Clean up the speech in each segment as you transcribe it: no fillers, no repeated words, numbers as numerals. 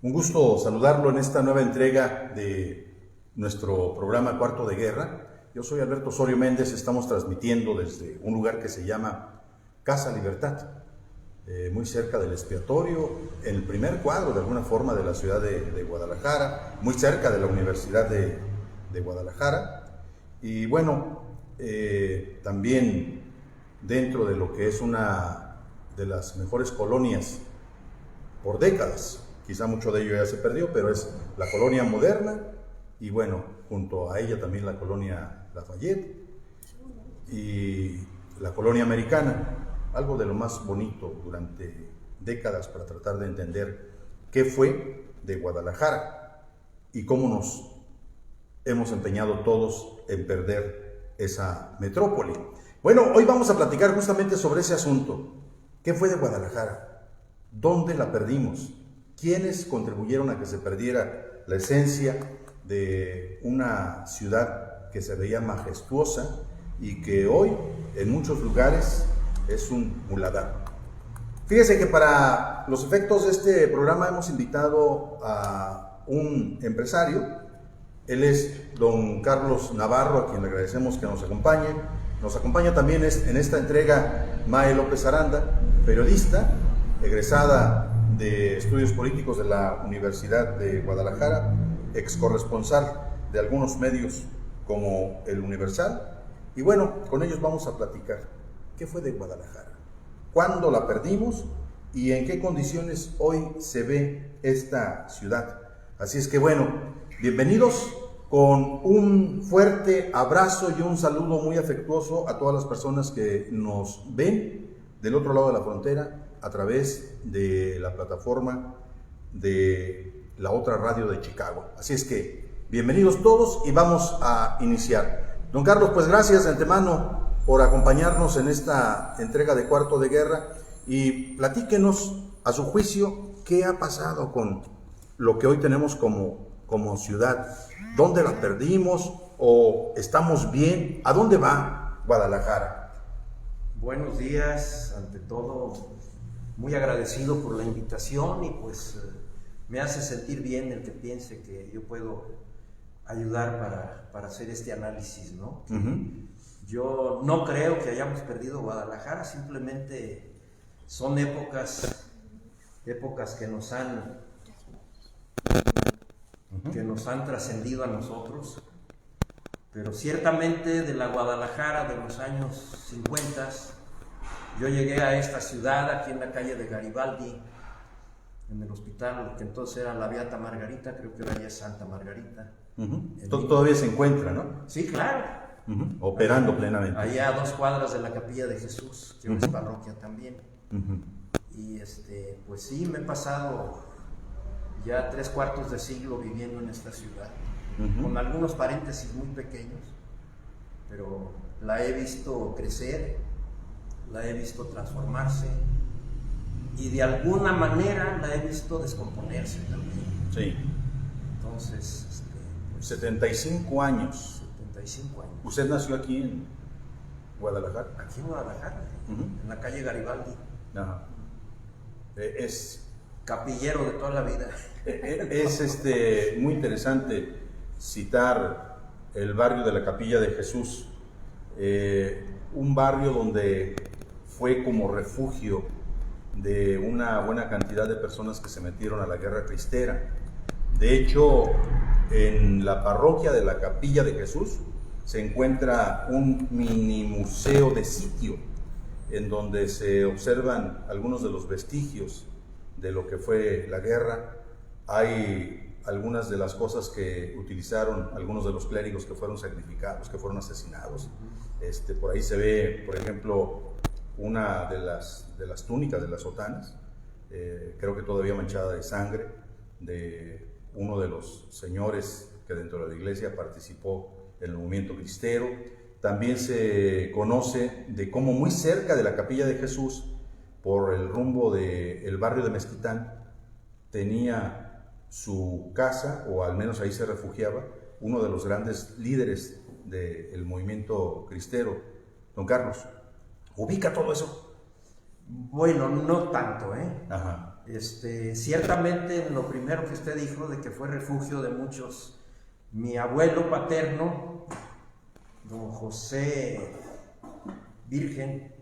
Un gusto saludarlo en esta nueva entrega de nuestro programa Cuarto de Guerra. Yo soy Alberto Osorio Méndez, estamos transmitiendo desde un lugar que se llama Casa Libertad, muy cerca del expiatorio, en el primer cuadro de alguna forma de la ciudad de Guadalajara, muy cerca de la Universidad de Guadalajara. Y bueno, también dentro de lo que es una de las mejores colonias por décadas, quizá mucho de ello ya se perdió, pero es la colonia moderna, y bueno, junto a ella también la colonia Lafayette y la colonia americana, algo de lo más bonito durante décadas para tratar de entender qué fue de Guadalajara y cómo nos hemos empeñado todos en perder esa metrópoli. Bueno, hoy vamos a platicar justamente sobre ese asunto. ¿Qué fue de Guadalajara? ¿Dónde la perdimos? ¿Quiénes contribuyeron a que se perdiera la esencia de una ciudad que se veía majestuosa y que hoy en muchos lugares es un muladar? Fíjese que para los efectos de este programa hemos invitado a un empresario. Él es don Carlos Navarro, a quien le agradecemos que nos acompañe. Nos acompaña también en esta entrega Mae López Aranda, periodista, egresada de Estudios Políticos de la Universidad de Guadalajara, ex corresponsal de algunos medios como El Universal. Y bueno, con ellos vamos a platicar qué fue de Guadalajara, cuándo la perdimos y en qué condiciones hoy se ve esta ciudad. Así es que bueno, bienvenidos, con un fuerte abrazo y un saludo muy afectuoso a todas las personas que nos ven del otro lado de la frontera a través de la plataforma de la otra radio de Chicago. Así es que bienvenidos todos y vamos a iniciar. Don Carlos, pues gracias de antemano por acompañarnos en esta entrega de Cuarto de Guerra y platíquenos, a su juicio, qué ha pasado con lo que hoy tenemos como ciudad. ¿Dónde la perdimos o estamos bien? ¿A dónde va Guadalajara? Buenos días, ante todo, muy agradecido por la invitación y pues me hace sentir bien el que piense que yo puedo ayudar para hacer este análisis, ¿no? Uh-huh. Yo no creo que hayamos perdido Guadalajara, simplemente son épocas que nos han trascendido a nosotros, pero ciertamente de la Guadalajara de los años 50, yo llegué a esta ciudad aquí en la calle de Garibaldi, en el hospital que entonces era la Beata Margarita, creo que ahora ya es Santa Margarita. Uh-huh. Todavía se encuentra, ¿no? Sí, claro. Uh-huh. Operando plenamente. Allá a 2 cuadras de la Capilla de Jesús, que es parroquia también. Uh-huh. Y pues sí, me he pasado ya 3/4 de siglo viviendo en esta ciudad, con algunos paréntesis muy pequeños, pero la he visto crecer, la he visto transformarse y de alguna manera la he visto descomponerse también. Sí. Entonces, pues, 75 años. 75 años. ¿Usted nació aquí en Guadalajara? Aquí en Guadalajara, en la calle Garibaldi. Ajá. Es capillero de toda la vida. Es muy interesante citar el barrio de la Capilla de Jesús, un barrio donde fue como refugio de una buena cantidad de personas que se metieron a la guerra cristera. De hecho, en la parroquia de la Capilla de Jesús se encuentra un mini museo de sitio en donde se observan algunos de los vestigios de lo que fue la guerra. Hay algunas de las cosas que utilizaron algunos de los clérigos que fueron sacrificados, que fueron asesinados. Por ahí se ve, por ejemplo, una de las túnicas, de las sotanas, creo que todavía manchada de sangre, de uno de los señores que dentro de la iglesia participó en el movimiento cristero. También se conoce de cómo muy cerca de la Capilla de Jesús, por el rumbo del barrio de Mezquitán, tenía su casa, o al menos ahí se refugiaba, uno de los grandes líderes del movimiento cristero. Don Carlos, ¿ubica todo eso? Bueno, no tanto, ¿eh? Ajá. Ciertamente lo primero que usted dijo de que fue refugio de muchos, mi abuelo paterno, don José Virgen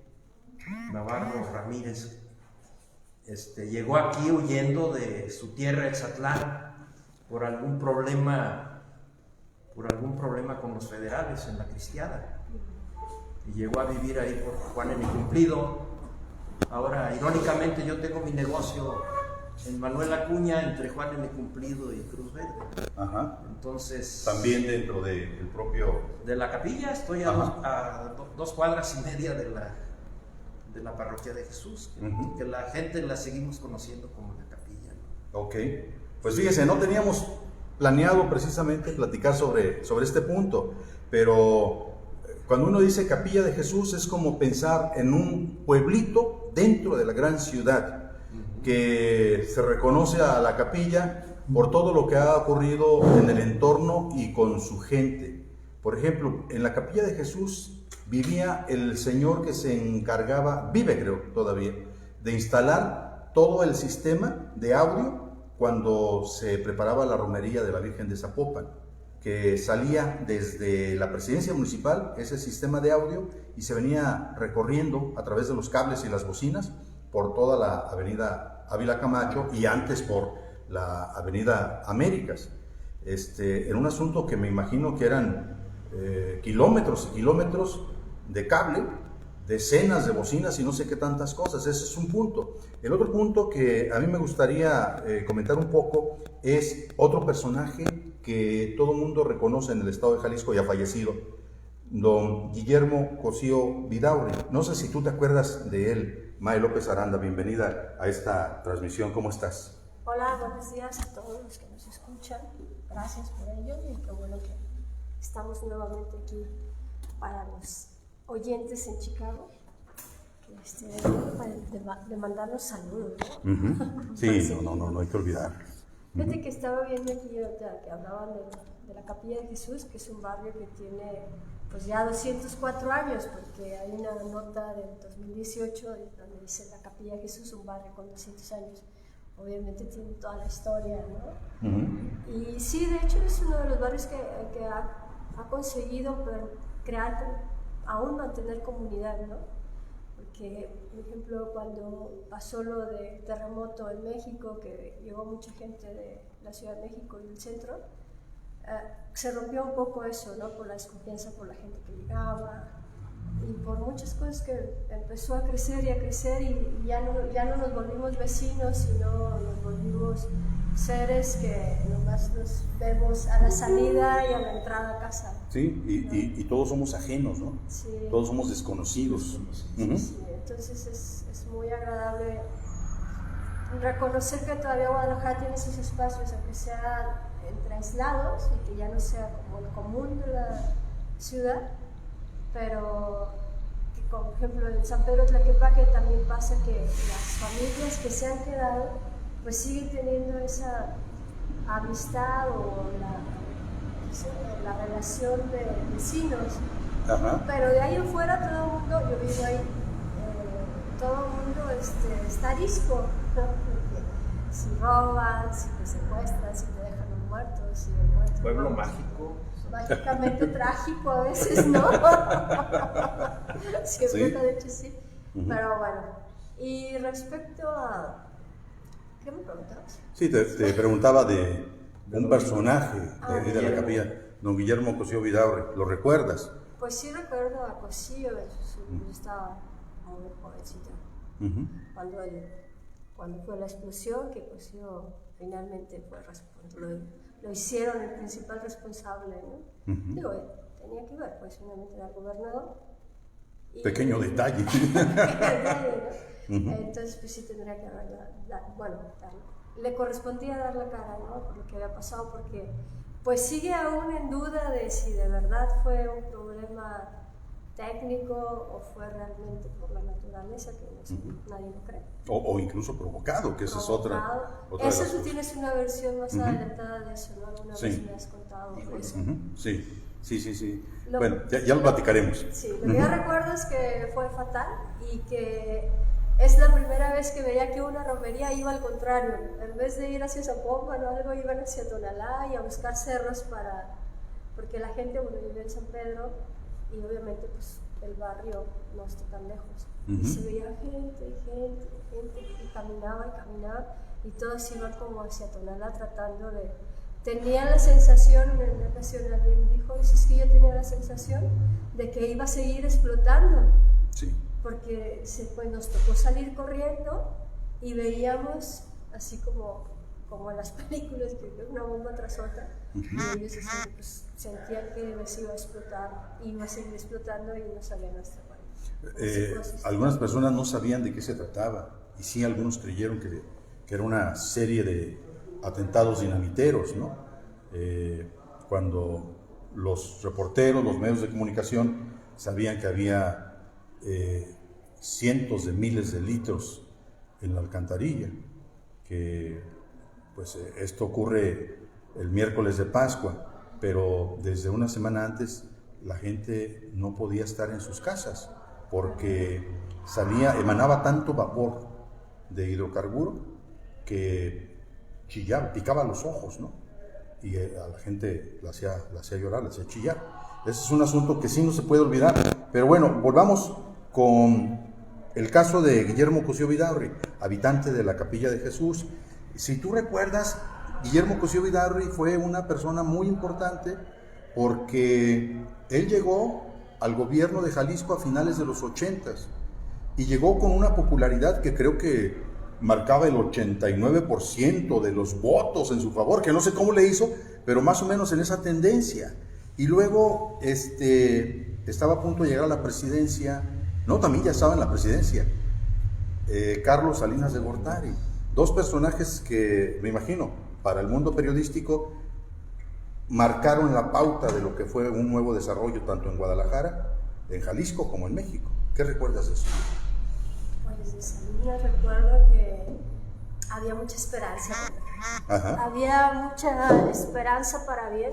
Navarro Ramírez, llegó aquí huyendo de su tierra, Exatlán, por algún problema con los federales en la Cristiada, y llegó a vivir ahí por Juan N. Cumplido. Ahora, irónicamente, yo tengo mi negocio en Manuel Acuña, entre Juan N. Cumplido y Cruz Verde. Ajá. Entonces, también dentro del propio... de la capilla, estoy a 2 cuadras y media de la parroquia de Jesús, que la gente la seguimos conociendo como la capilla, ¿no? Ok, pues fíjese, no teníamos planeado precisamente platicar sobre este punto, pero cuando uno dice Capilla de Jesús es como pensar en un pueblito dentro de la gran ciudad, que se reconoce a la capilla por todo lo que ha ocurrido en el entorno y con su gente. Por ejemplo, en la Capilla de Jesús vivía el señor que se encargaba, vive creo todavía, de instalar todo el sistema de audio cuando se preparaba la romería de la Virgen de Zapopan, que salía desde la presidencia municipal, ese sistema de audio, y se venía recorriendo a través de los cables y las bocinas por toda la avenida Ávila Camacho y antes por la avenida Américas. En un asunto que me imagino que eran kilómetros y kilómetros de cable, decenas de bocinas y no sé qué tantas cosas. Ese es un punto. El otro punto que a mí me gustaría comentar un poco es otro personaje que todo el mundo reconoce en el estado de Jalisco, ya fallecido, don Guillermo Cosío Vidaurri. No sé si tú te acuerdas de él. May López Aranda, bienvenida a esta transmisión. ¿Cómo estás? Hola, buenos días a todos los que nos escuchan. Gracias por ello y qué bueno que estamos nuevamente aquí para los oyentes en Chicago, de mandarnos saludos, ¿no? Sí, no hay que olvidar. Fíjate que estaba viendo aquí que hablaban de la Capilla de Jesús, que es un barrio que tiene pues ya 204 años, porque hay una nota del 2018 donde dice la Capilla de Jesús, un barrio con 200 años. Obviamente tiene toda la historia, ¿no? Y sí, de hecho es uno de los barrios que ha conseguido crear, aún mantener comunidad, ¿no? Porque, por ejemplo, cuando pasó lo del terremoto en México, que llegó mucha gente de la Ciudad de México y del centro, se rompió un poco eso, ¿no? Por la desconfianza por la gente que llegaba y por muchas cosas que empezó a crecer y ya no nos volvimos vecinos, sino nos volvimos seres que nomás nos vemos a la salida y a la entrada a casa. Sí, y todos somos ajenos, ¿no? Sí. Todos somos desconocidos. Sí, entonces es muy agradable reconocer que todavía Guadalajara tiene esos espacios, aunque sean entre aislados y que ya no sea como el común de la ciudad, pero que, por ejemplo, en San Pedro Tlaquepaque también pasa que las familias que se han quedado pues siguen teniendo esa amistad o la relación de vecinos. Ajá. Pero de ahí afuera todo el mundo, yo vivo ahí, todo el mundo está arisco, ¿no? Porque si roban, si te secuestran, si te dejan un muerto, si el muerto... Pueblo mágico. Mágicamente trágico a veces, ¿no? Siempre Sí. lo he dicho sí. Pero bueno, y respecto a... ¿Qué me preguntabas? Sí, te preguntaba de un personaje de la Guillermo. capilla, don Guillermo Cosío Vidaurri. ¿Lo recuerdas? Pues sí recuerdo a Cosío, yo estaba muy jovencita. Cuando fue la explosión, que Cosío finalmente fue lo hicieron el principal responsable, ¿no? Digo, tenía que ver, pues finalmente era el gobernador. Pequeño detalle. Entonces, pues sí tendría que le correspondía dar la cara, ¿no? Por lo que había pasado, porque pues sigue aún en duda de si de verdad fue un problema técnico o fue realmente por la naturaleza, que no sé, nadie lo cree. O incluso provocado, que esa es otra Eso de las tú cosas. tienes una versión más adelantada de eso, ¿no? Alguna Sí. vez me has contado eso. Sí. Lo- Bueno, ya lo platicaremos. Sí, lo que yo recuerdo es que fue fatal y que es la primera vez que veía que una romería iba al contrario. En vez de ir hacia Zapopan o algo, iban hacia Tonalá y a buscar cerros porque la gente, bueno, vive en San Pedro y obviamente pues el barrio no está tan lejos. Y se veía gente, y caminaba y todos iban como hacia Tonalá tratando de... Tenía la sensación, en una ocasión alguien dijo, es que yo tenía la sensación de que iba a seguir explotando. Sí. Porque pues, nos tocó salir corriendo y veíamos así como en las películas, que una bomba tras otra, y ellos pues, sentían que les iba a explotar, iba a seguir explotando y no sabían hasta cuándo. Algunas personas no sabían de qué se trataba, y sí, algunos creyeron que era una serie de atentados dinamiteros, ¿no? Cuando los reporteros, los medios de comunicación sabían que había cientos de miles de litros en la alcantarilla, que pues esto ocurre el miércoles de Pascua, pero desde una semana antes la gente no podía estar en sus casas porque emanaba tanto vapor de hidrocarburo que chillaba, picaba los ojos, ¿no? Y a la gente la hacía llorar, la hacía chillar. Ese es un asunto que sí no se puede olvidar. Pero bueno, volvamos con el caso de Guillermo Cosío Vidaurri, habitante de la Capilla de Jesús. Si tú recuerdas, Guillermo Cosío Vidaurri fue una persona muy importante porque él llegó al gobierno de Jalisco a finales de los 80s y llegó con una popularidad que creo que marcaba el 89% de los votos en su favor, que no sé cómo le hizo, pero más o menos en esa tendencia. Y luego estaba a punto de llegar a la presidencia, no, también ya estaba en la presidencia, Carlos Salinas de Gortari, dos personajes que, me imagino, para el mundo periodístico marcaron la pauta de lo que fue un nuevo desarrollo tanto en Guadalajara, en Jalisco, como en México. ¿Qué recuerdas de eso? Pues de Salinas recuerdo que había mucha esperanza. Ajá. Había mucha esperanza para bien,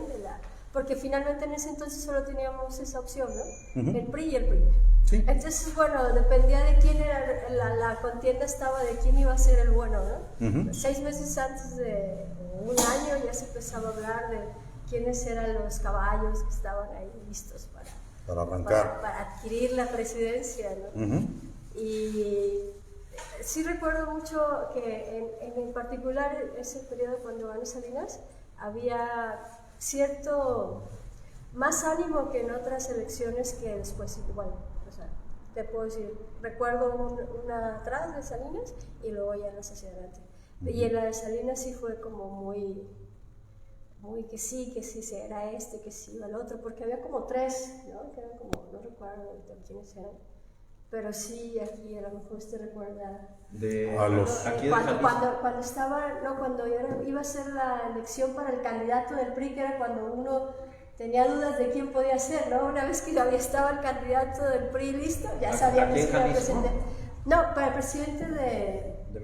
porque finalmente en ese entonces solo teníamos esa opción, ¿no? El PRI y el PRI. Sí. Entonces, bueno, dependía de quién era, la contienda estaba de quién iba a ser el bueno, ¿no? 6 meses antes de un año ya se empezaba a hablar de quiénes eran los caballos que estaban ahí listos para arrancar. Para adquirir la presidencia, ¿no? Y sí recuerdo mucho que en particular ese periodo cuando ganó Salinas había cierto más ánimo que en otras elecciones que después igual, o sea, te puedo decir, recuerdo una atrás de Salinas y luego ya las hacia adelante. Y en la de Salinas sí fue como muy que sí era que sí iba el otro, porque había como 3, ¿no? Que eran como, no recuerdo quiénes eran. Pero sí, aquí a lo mejor usted recuerda cuando estaba, no, cuando iba a ser la elección para el candidato del PRI, que era cuando uno tenía dudas de quién podía ser, ¿no? Una vez que ya estaba el candidato del PRI listo, ya sabíamos que era el presidente. No, para el presidente de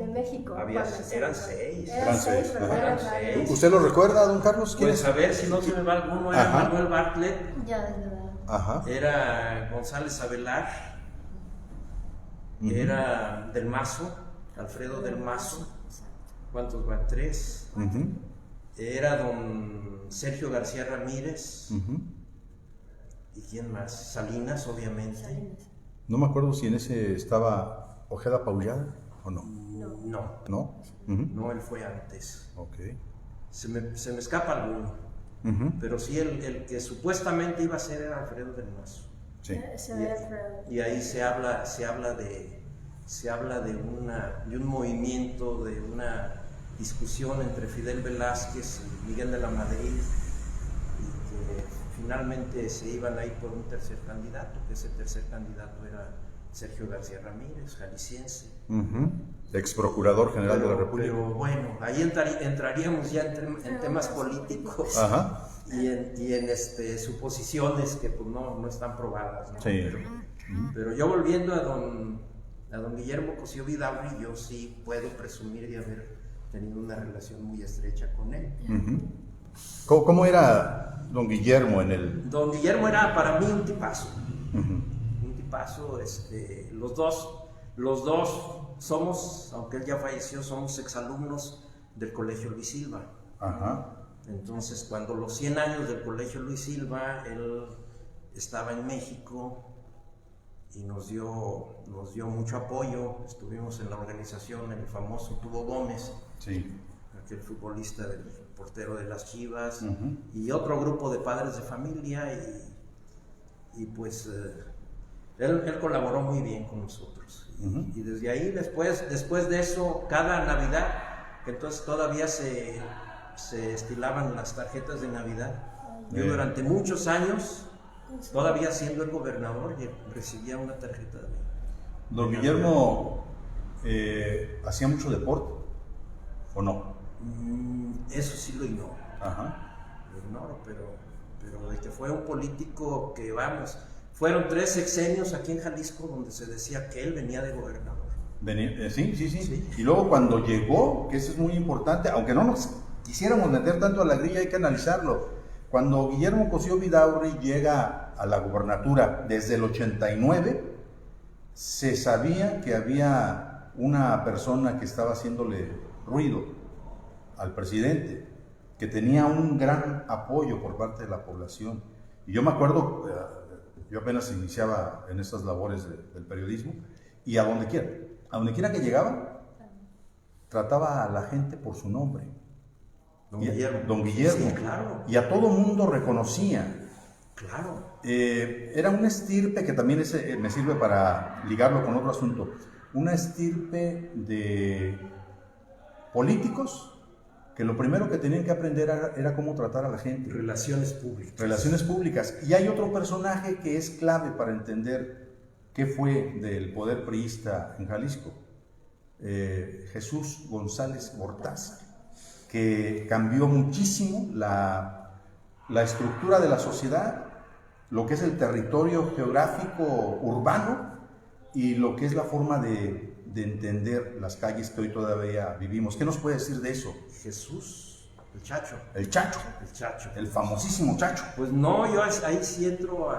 México. Eran 6. Eran 6, ¿verdad? ¿Usted lo recuerda, don Carlos? Pues a ver si no se me va alguno. Era Manuel Bartlett. Ya, es verdad. Ajá. Era González Avelar. Era Del Mazo, Alfredo Del Mazo. ¿Cuántos van? 3. Era don Sergio García Ramírez. ¿Y quién más? Salinas, obviamente. Salinas. No me acuerdo si en ese estaba Ojeda Paullada o no. No, él fue antes. Okay. Se me escapa alguno. Pero sí, el que supuestamente iba a ser era Alfredo Del Mazo. Sí. Y ahí se habla de un movimiento, de una discusión entre Fidel Velázquez y Miguel de la Madrid, y que finalmente se iban a ir por un tercer candidato, que ese tercer candidato era Sergio García Ramírez, jalisciense. Ex procurador general de la República. Pero bueno, ahí entraríamos ya en temas políticos. Ajá. Y en suposiciones que pues no están probadas, ¿no? Sí. Pero yo volviendo a don Guillermo Cosío Vidaurri, yo sí puedo presumir de haber tenido una relación muy estrecha con él. ¿Cómo era don Guillermo Don Guillermo era para mí un tipazo. Un tipazo, los dos Los dos somos, aunque él ya falleció, somos exalumnos del Colegio Luis Silva. Ajá. Entonces, cuando los 100 años del Colegio Luis Silva, él estaba en México y nos dio mucho apoyo. Estuvimos en la organización, en el famoso Tubo Gómez, Sí. aquel futbolista del portero de las Chivas, y otro grupo de padres de familia, y pues él colaboró muy bien con nosotros. Y desde ahí, después de eso, cada Navidad, entonces todavía se estilaban las tarjetas de Navidad. Yo durante muchos años, todavía siendo el gobernador, recibía una tarjeta de Don Guillermo hacía mucho deporte, ¿o no? Eso sí lo ignoro. Ajá. Lo ignoro, pero de que fue un político que, vamos, fueron 3 sexenios aquí en Jalisco donde se decía que él venía de gobernador. Sí. Y luego cuando llegó, que eso es muy importante, aunque no nos quisiéramos meter tanto a la grilla, hay que analizarlo. Cuando Guillermo Cosío Vidaurri llega a la gubernatura desde el 89, se sabía que había una persona que estaba haciéndole ruido al presidente, que tenía un gran apoyo por parte de la población. Y yo me acuerdo, yo apenas iniciaba en estas labores del periodismo, y a donde quiera que llegaba, trataba a la gente por su nombre. Don Guillermo. Sí, claro. Y a todo mundo reconocía. Claro. Era una estirpe que también me sirve para ligarlo con otro asunto. Una estirpe de políticos que lo primero que tenían que aprender era cómo tratar a la gente. Relaciones públicas. Relaciones públicas. Y hay otro personaje que es clave para entender qué fue del poder priista en Jalisco. Jesús González Bortázar, que cambió muchísimo la estructura de la sociedad, lo que es el territorio geográfico urbano y lo que es la forma de entender las calles que hoy todavía vivimos. ¿Qué nos puede decir de eso? Jesús, el Chacho. El Chacho. El Chacho. El famosísimo Chacho. Pues no, yo ahí sí entro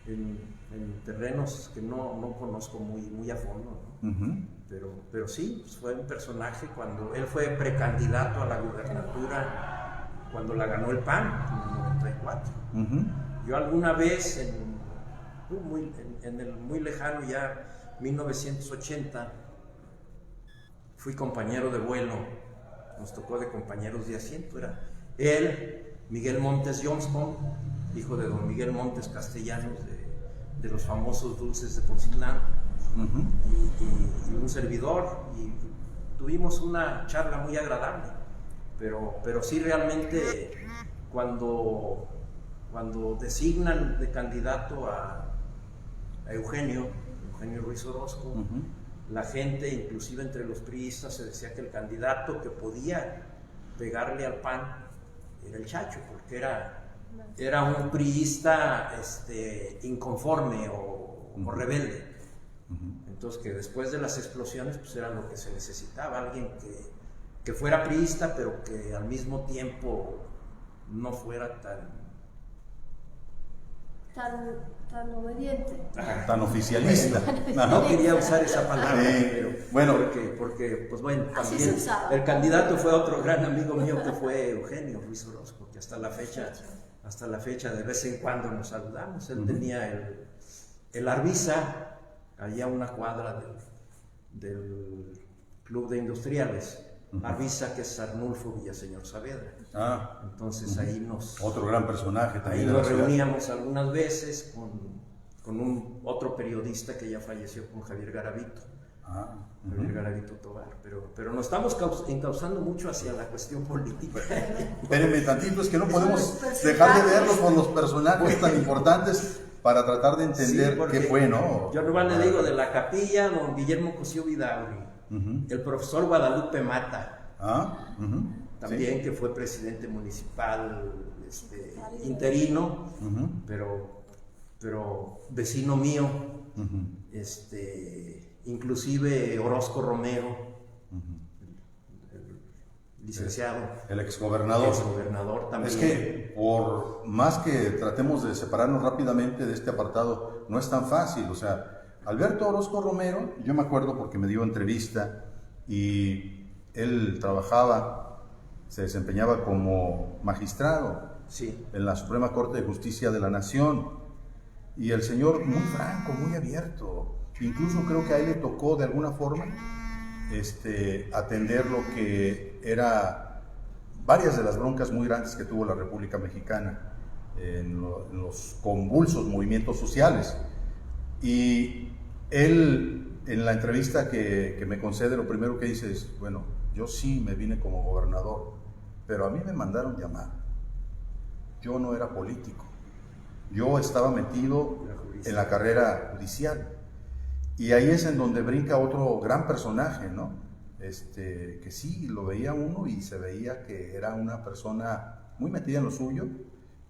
en terrenos que no conozco muy a fondo, ¿no? Pero sí, pues fue un personaje cuando él fue precandidato a la gubernatura, cuando la ganó el PAN en el 94. Yo alguna vez, en el muy lejano ya 1980, fui compañero de vuelo, nos tocó de compañeros de asiento, era él, Miguel Montes Johnson, hijo de don Miguel Montes Castellanos, de los famosos dulces de Poncitlán, y un servidor, y tuvimos una charla muy agradable, pero sí realmente cuando designan de candidato a Eugenio Ruiz Orozco, la gente, inclusive entre los priistas, se decía que el candidato que podía pegarle al PAN era el Chacho, porque era un priista inconforme o rebelde. Entonces, que después de las explosiones, pues era lo que se necesitaba, alguien que fuera priista, pero que al mismo tiempo no fuera tan obediente. Tan oficialista. No quería usar esa palabra, pero bueno, porque pues bueno, así también se usaba. el candidato fue otro gran amigo mío que fue Eugenio Ruiz Orozco, que hasta la fecha de vez en cuando nos saludamos. Él tenía el Arvisa, allá a una cuadra del Club de Industriales, Arvisa, que es Arnulfo Villaseñor Saavedra. Entonces ahí otro gran personaje también. Ahí nos reuníamos algunas veces con otro periodista que ya falleció, con Javier Garavito. Javier Garavito Tobar, pero nos estamos encauzando mucho hacia la cuestión política. Espérenme tantito, es que no podemos dejar de verlos por los personajes tan importantes para tratar de entender qué fue, ¿no? Yo nomás le digo, de la capilla, don Guillermo Cosío Vidaurri, el profesor Guadalupe Mata, también, que fue presidente municipal interino, pero vecino mío, inclusive Orozco Romero, el licenciado, el exgobernador también. Es que por más que tratemos de separarnos rápidamente de este apartado, no es tan fácil. O sea, Alberto Orozco Romero, yo me acuerdo porque me dio entrevista y él trabajaba, se desempeñaba como magistrado Sí. en la Suprema Corte de Justicia de la Nación, y el señor muy franco, muy abierto, incluso creo que a él le tocó de alguna forma atender lo que era varias de las broncas muy grandes que tuvo la República Mexicana en los convulsos movimientos sociales. Y él, en la entrevista que me concede, lo primero que dice es, bueno, yo sí me vine como gobernador, pero a mí me mandaron llamar. Yo no era político. Yo estaba metido en la carrera judicial. Y ahí es en donde brinca otro gran personaje, ¿no? Que sí, lo veía uno y se veía que era una persona muy metida en lo suyo,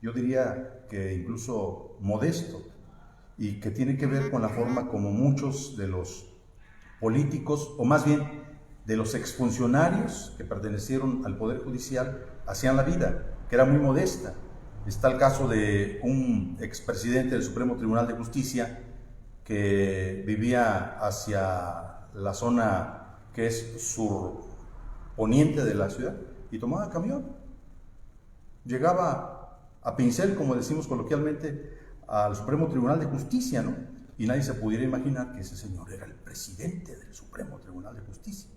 yo diría que incluso modesto, y que tiene que ver con la forma como muchos de los políticos, o más bien de los exfuncionarios que pertenecieron al Poder Judicial, hacían la vida, que era muy modesta. Está el caso de un expresidente del Supremo Tribunal de Justicia que vivía hacia la zona que es surponiente de la ciudad y tomaba camión. Llegaba a pincel, como decimos coloquialmente, al Supremo Tribunal de Justicia, ¿no? Y nadie se pudiera imaginar que ese señor era el presidente del Supremo Tribunal de Justicia.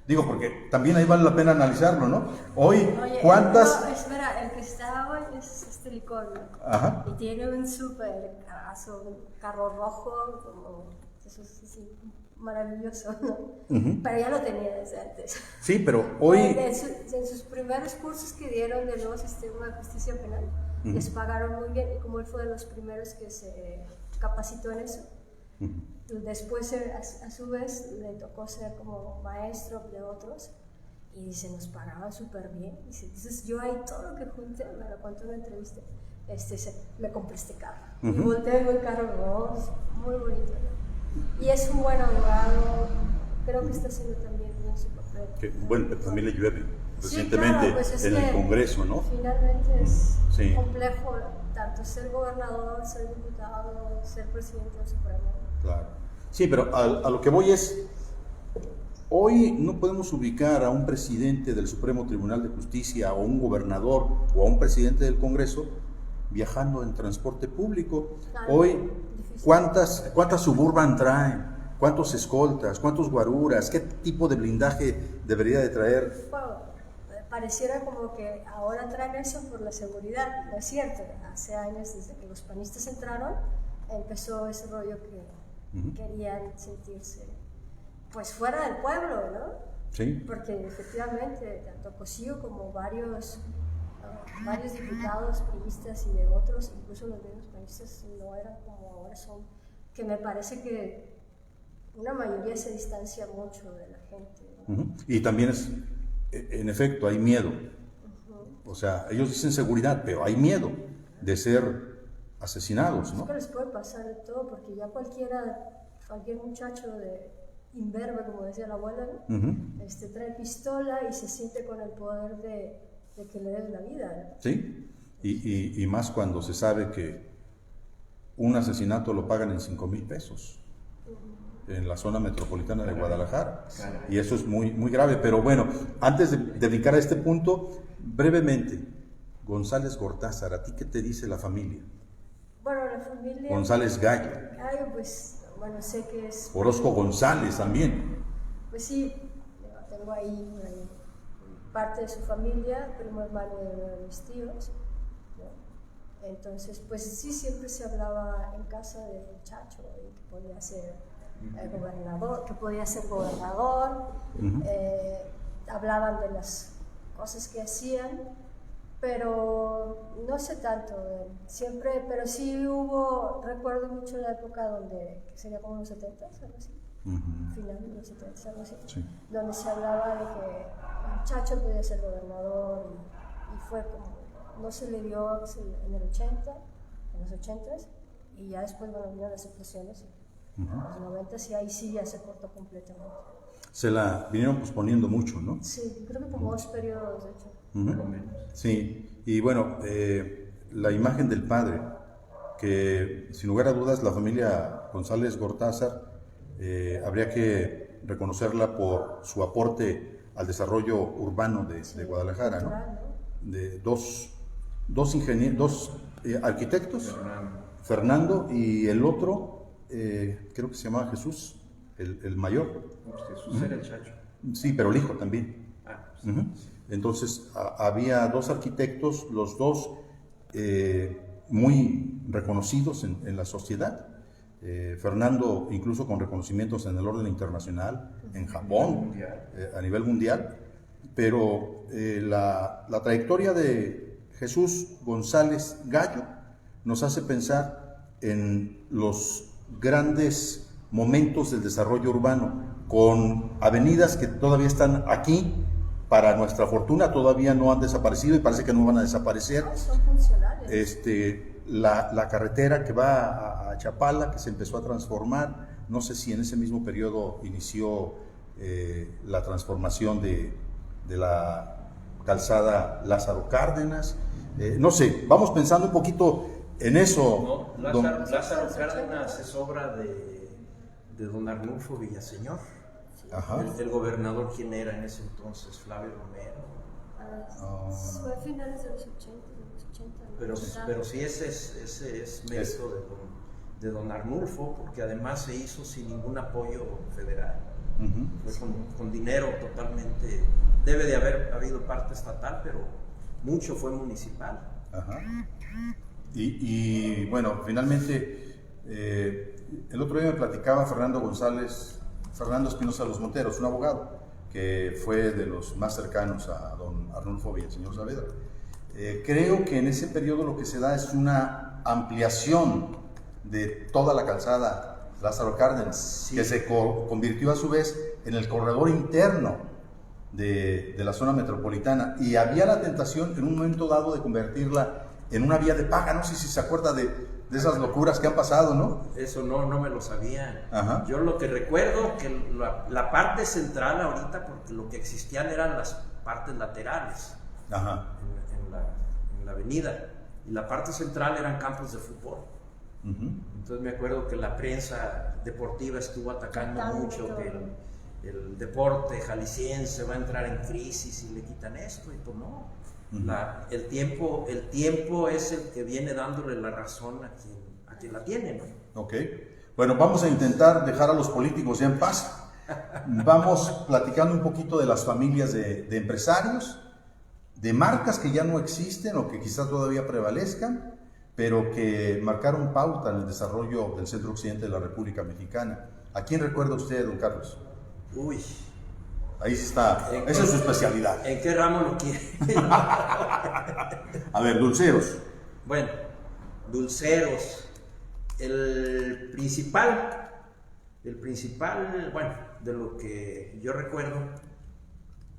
Digo, porque también ahí vale la pena analizarlo, ¿no? Hoy, Oye, ¿cuántas...? No, espera, el que está hoy es licor, ¿no? Ajá. Y tiene un súper carrazo, un carro rojo, como, eso es así, maravilloso, ¿no? Pero ya lo tenía desde antes. Sí, pero hoy... En sus primeros cursos que dieron del nuevo sistema de justicia penal, les pagaron muy bien, y como él fue de los primeros que se capacitó en eso, después a su vez le tocó ser como maestro de otros, y dice, nos pagaban súper bien. Dice, entonces yo ahí todo lo que junté, me lo contó en una entrevista, me compré este carro. Y volteé el carro, no, es muy bonito, ¿no? Y es un buen abogado, creo que está haciendo también bien su papel. Que, bueno, pero también le llueve Sí, recientemente claro, pues es en el Congreso, ¿no? Finalmente es Sí. complejo tanto ser gobernador, ser diputado, ser presidente del Supremo. Claro. Sí, pero a lo que voy es, hoy no podemos ubicar a un presidente del Supremo Tribunal de Justicia, o un gobernador, o a un presidente del Congreso viajando en transporte público. Claro, Hoy, difícil. ¿cuántas Suburban traen? ¿Cuántos escoltas? ¿Cuántos guaruras? ¿Qué tipo de blindaje debería de traer? Bueno, pareciera como que ahora traen eso por la seguridad, no es cierto. Hace años, desde que los panistas entraron, empezó ese rollo que querían sentirse pues fuera del pueblo, ¿no? Sí. Porque efectivamente, tanto Cosío como varios diputados priistas y de otros, incluso los mismos panistas, no eran como ahora son, que me parece que una mayoría se distancia mucho de la gente, ¿no? Y también es, en efecto, hay miedo. O sea, ellos dicen seguridad, pero hay miedo de ser asesinados, ¿no? Es que les puede pasar de todo, porque ya cualquier muchacho de imberbe, como decía la abuela, ¿no? Trae pistola y se siente con el poder de que le den la vida, ¿no? Sí, y más cuando se sabe que un asesinato lo pagan en 5,000 pesos en la zona metropolitana de Guadalajara. Y eso es muy, muy grave. Pero bueno, antes de brincar a este punto, brevemente, González Gortázar, ¿a ti qué te dice la familia? Bueno, la familia... González Gallo. Gallo, pues, bueno, sé que es... Orozco González también. Pues sí, tengo ahí parte de su familia, primo hermano de uno de mis tíos, ¿no? Entonces, pues sí, siempre se hablaba en casa del muchacho, que podía ser gobernador, hablaban de las cosas que hacían, pero no sé tanto de él, siempre, pero sí recuerdo mucho la época donde, que sería como los 70, algo así, final de los 70, algo así, Sí. donde se hablaba de que el muchacho podía ser gobernador, y fue como, no se le dio en el 80, en los 80s, y ya después, bueno, vinieron las explosiones, en los 90s, y ahí sí ya se cortó completamente. Se la vinieron posponiendo mucho, ¿no? Sí, creo que como 2 periodos, de hecho. Sí, y bueno, la imagen del padre que sin lugar a dudas la familia González Gortázar habría que reconocerla por su aporte al desarrollo urbano de Guadalajara, ¿no? De dos arquitectos, Fernando y el otro, creo que se llamaba Jesús, el mayor. Jesús era el Chacho. Sí, pero el hijo también. Sí. Entonces había dos arquitectos, los dos muy reconocidos en la sociedad. Fernando incluso con reconocimientos en el orden internacional, en Japón, a nivel mundial, pero la trayectoria de Jesús González Gallo nos hace pensar en los grandes momentos del desarrollo urbano, con avenidas que todavía están aquí, para nuestra fortuna todavía no han desaparecido y parece que no van a desaparecer. Son funcionales. La carretera que va a Chapala, que se empezó a transformar, no sé si en ese mismo periodo inició la transformación de la calzada Lázaro Cárdenas, no sé, vamos pensando un poquito en eso. No, Lázaro Cárdenas es obra de don Arnulfo Villaseñor. Ajá. El gobernador, ¿quién era en ese entonces? Flavio Romero. Fue a finales de los 80, Pero sí, ese es mérito de don Arnulfo, porque además se hizo sin ningún apoyo federal. Fue con dinero totalmente. Debe de haber habido parte estatal, pero mucho fue municipal. Ajá. Y bueno, finalmente, el otro día me platicaba Fernando Espinosa de los Monteros, un abogado que fue de los más cercanos a don Arnulfo Villaseñor Saavedra. Creo que en ese periodo lo que se da es una ampliación de toda la calzada Lázaro Cárdenas, sí, que se convirtió a su vez en el corredor interno de la zona metropolitana, y había la tentación en un momento dado de convertirla en una vía de paga. No sé si se acuerda de esas locuras que han pasado, ¿no? Eso no me lo sabía. Ajá. Yo lo que recuerdo que la parte central ahorita, porque lo que existían eran las partes laterales. Ajá. En la avenida, y la parte central eran campos de fútbol. Entonces me acuerdo que la prensa deportiva estuvo atacando mucho que el deporte jalisciense va a entrar en crisis y le quitan esto, y pues no. El tiempo es el que viene dándole la razón a quien la tiene, ¿no? Ok, bueno, vamos a intentar dejar a los políticos ya en paz. Vamos platicando un poquito de las familias de empresarios, de marcas que ya no existen o que quizás todavía prevalezcan, pero que marcaron pauta en el desarrollo del centro occidente de la República Mexicana. ¿A quién recuerda usted, don Carlos? Uy, ahí está, esa es su especialidad. ¿En qué ramo lo quiere? A ver, dulceros. Bueno, dulceros. El principal, bueno, de lo que yo recuerdo,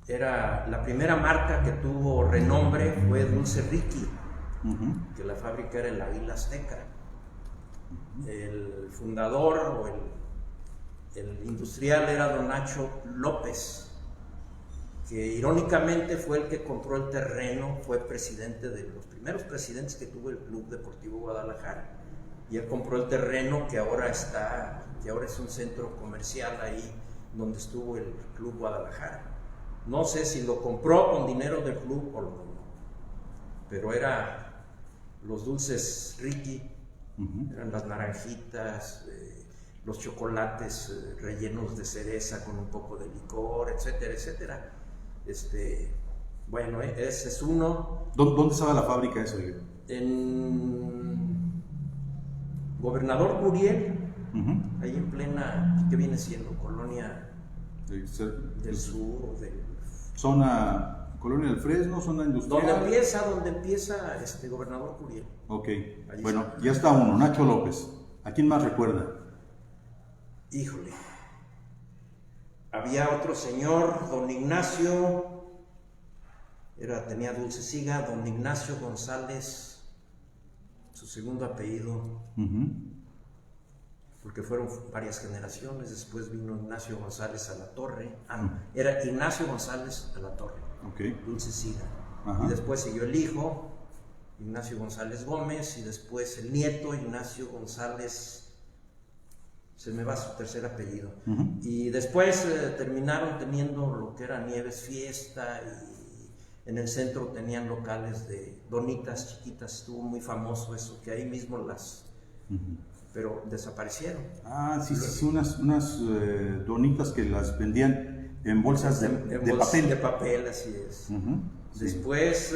era la primera marca que tuvo renombre fue Dulce Ricky, que la fábrica era en la Villa Azteca. El fundador o el industrial era don Nacho López, que irónicamente fue el que compró el terreno, fue presidente de los primeros presidentes que tuvo el Club Deportivo Guadalajara, y él compró el terreno que ahora es un centro comercial ahí donde estuvo el Club Guadalajara. No sé si lo compró con dinero del club o no, pero era los dulces Ricky, eran las naranjitas, los chocolates rellenos de cereza con un poco de licor, etcétera, etcétera. Bueno, ese es uno. ¿Dónde estaba la fábrica esa? En Gobernador Curiel, ahí en plena, ¿qué viene siendo? Colonia del sur, zona Colonia del Fresno, zona industrial. Donde empieza Gobernador Curiel. Ok, allí bueno, está. Ya está uno, Nacho López. ¿A quién más recuerda? Híjole. Había otro señor, don Ignacio, tenía dulce siga, don Ignacio González, su segundo apellido, porque fueron varias generaciones. Después vino Ignacio González a la Torre, era Ignacio González a la Torre, okay. Dulce Siga. Ajá. Y después siguió el hijo, Ignacio González Gómez, y después el nieto Ignacio González, se me va su tercer apellido. Y después terminaron teniendo lo que era Nieves Fiesta, y en el centro tenían locales de donitas chiquitas, estuvo muy famoso eso, que ahí mismo las... pero desaparecieron. Ah, sí, unas donitas que las vendían en bolsas de papel. De papel, así es. Sí. Después,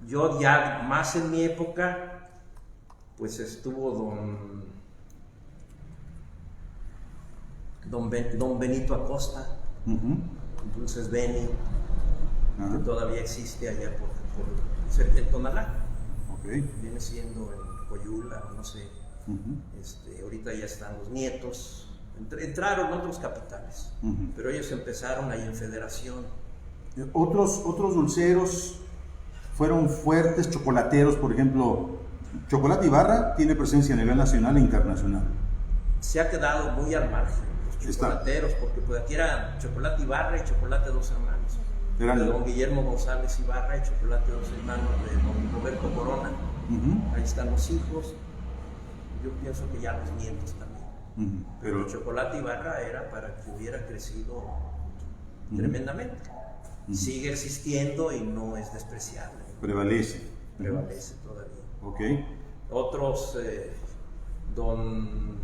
yo ya más en mi época, pues estuvo don Benito Acosta, Dulces Beni, que todavía existe allá por cerca de Tonalá. Viene siendo en Coyula, no sé. Ahorita ya están los nietos. Entraron otros capitales, pero ellos empezaron ahí en Federación. Otros dulceros fueron fuertes, chocolateros, por ejemplo, Chocolate Ibarra tiene presencia a nivel nacional e internacional. Se ha quedado muy al margen los chocolateros, porque pues aquí eran Chocolate Ibarra y Chocolate Dos Hermanos. De don Guillermo González Ibarra y Chocolate Dos Hermanos de don Roberto Corona. Ahí están los hijos. Yo pienso que ya los nietos también. Pero el Chocolate Ibarra era para que hubiera crecido tremendamente. Sigue existiendo y no es despreciable. Prevalece todavía. Otros, don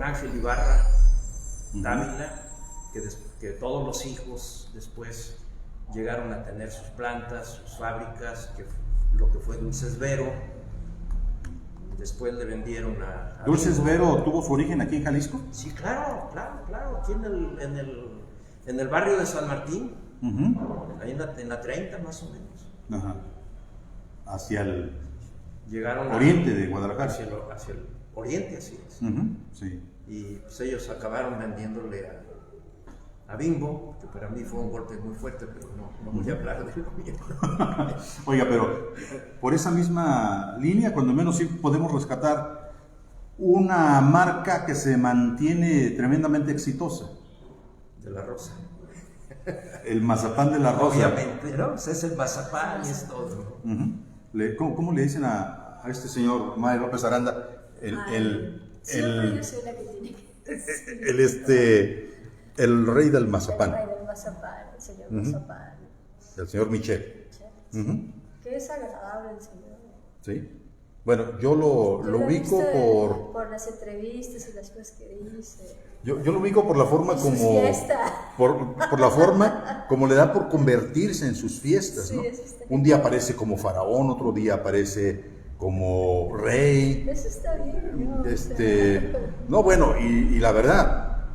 Ángel Ibarra Dávila, que todos los hijos después llegaron a tener sus plantas, sus fábricas, lo que fue Dulces Vero. Después le vendieron a ¿Dulces Vero tuvo su origen aquí en Jalisco? Sí, claro, aquí en el barrio de San Martín, ahí en la 30 más o menos. Hacia el llegaron oriente de Guadalajara. Hacia el oriente, así es. Sí. Y pues ellos acabaron vendiéndole a Bimbo, que para mí fue un golpe muy fuerte, pero no voy a hablar de lo Oiga, pero por esa misma línea, cuando menos sí podemos rescatar una marca que se mantiene tremendamente exitosa. De la Rosa. El mazapán de la Rosa. Obviamente, ¿no? Pues es el mazapán y es todo. ¿Cómo le dicen a este señor Mario López Aranda? Siempre yo soy la que tiene el rey del mazapán. El rey del mazapán, el señor Mazapán. El señor Michel. Que es agradable el señor. Sí. Bueno, yo lo ubico por las entrevistas y las cosas que dice. Yo lo ubico por la forma como... Por la forma como le da por convertirse en sus fiestas, ¿no? Un día aparece como faraón, otro día aparece como rey. Eso está bien, ¿no? No, bueno, y la verdad,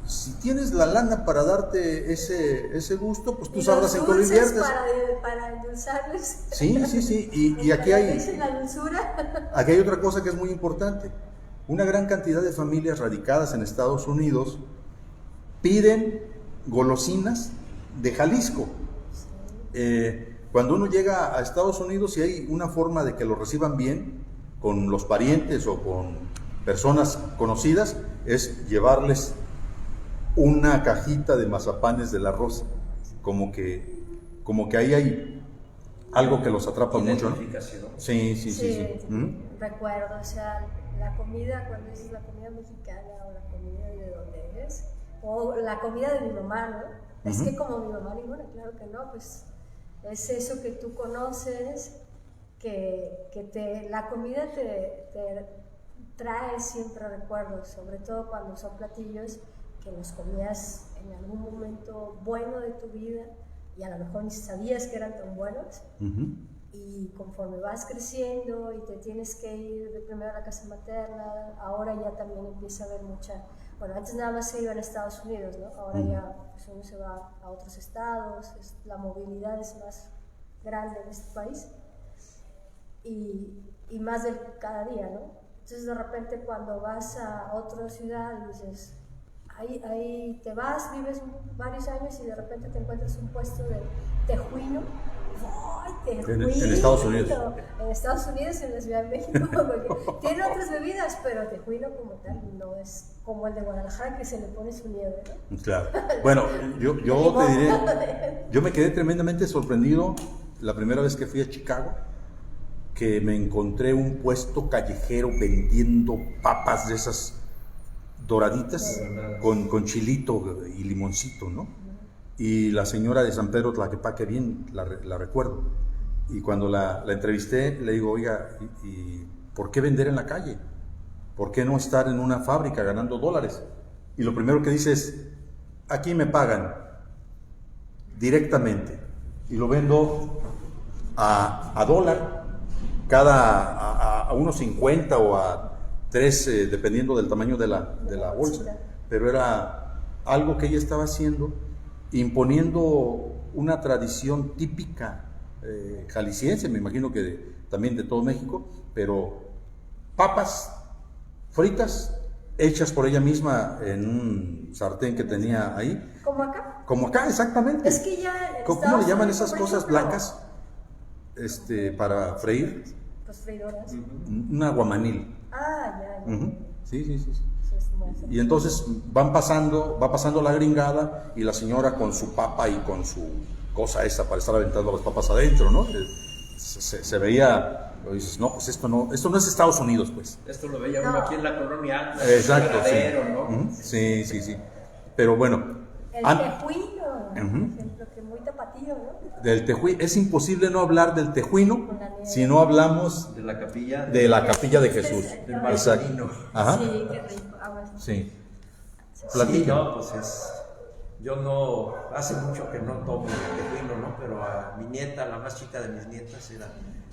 si tienes la lana para darte ese gusto, pues tú sabrás en qué lo inviertes. Para endulzarles. Sí. Y aquí la dulzura. Aquí hay otra cosa que es muy importante. Una gran cantidad de familias radicadas en Estados Unidos piden golosinas de Jalisco. Cuando uno llega a Estados Unidos y hay una forma de que lo reciban bien con los parientes o con personas conocidas, es llevarles una cajita de mazapanes de la Rosa, como que ahí hay algo que los atrapa mucho, ¿no? Sí. Recuerdo, o sea, la comida, cuando dices la comida mexicana o la comida de donde es, o la comida de mi mamá, ¿no? Es que como mi mamá ninguna, claro que no, pues es eso que tú conoces, que la comida te trae siempre recuerdos, sobre todo cuando son platillos que los comías en algún momento bueno de tu vida y a lo mejor ni sabías que eran tan buenos. Y conforme vas creciendo y te tienes que ir de primero a la casa materna, ahora ya también empieza a haber mucha... Bueno, antes nada más se iba a Estados Unidos, ¿no? Ahora ya pues uno se va a otros estados, la movilidad es más grande en este país y más del cada día, ¿no? Entonces de repente cuando vas a otra ciudad y dices, ahí te vas, vives varios años y de repente te encuentras un puesto de tejuino. ¡Ay, tejuino! En Estados Unidos. En Estados Unidos, en la Ciudad de México, porque tiene otras bebidas, pero tejuino como tal no es como el de Guadalajara que se le pone su nieve, ¿no? Claro. Bueno, yo te diré, Yo me quedé tremendamente sorprendido la primera vez que fui a Chicago, que me encontré un puesto callejero vendiendo papas de esas doraditas con chilito y limoncito, ¿no? Y la señora de San Pedro Tlaquepaque, bien la recuerdo. Y cuando la entrevisté, le digo, oiga, ¿y por qué vender en la calle? ¿Por qué no estar en una fábrica ganando dólares? Y lo primero que dice es, aquí me pagan directamente y lo vendo a dólar, a unos 50 o a 3, dependiendo del tamaño de la bolsa. Pero era algo que ella estaba haciendo, imponiendo una tradición típica jalisciense, me imagino que también de todo México, pero papas fritas hechas por ella misma en un sartén que tenía ahí. ¿Como acá? Como acá, exactamente. Es que ya... ¿Cómo le llaman esas cosas blancas para freír? Pues freidoras. Un aguamanil. Ah, ya. Sí. Eso es más- Y entonces va pasando la gringada y la señora con su papa y con su cosa esa para estar aventando las papas adentro, ¿no? Se veía, dices, no, pues esto no es Estados Unidos, pues. Esto lo veía uno aquí en la colonia. Exacto, sí. ¿no? Sí. Pero bueno. El tejuino, por ejemplo, que muy tapatío, ¿no? Del tejuino, es imposible no hablar del tejuino si no hablamos De la capilla. de la capilla de Jesús. Del Marcelino. Ajá. Sí, qué rico. Bueno. Sí. Sí, Platica. no, pues yo no, hace mucho que no tomo tejuino, ¿no? Pero a mi nieta, la más chica de mis nietas, era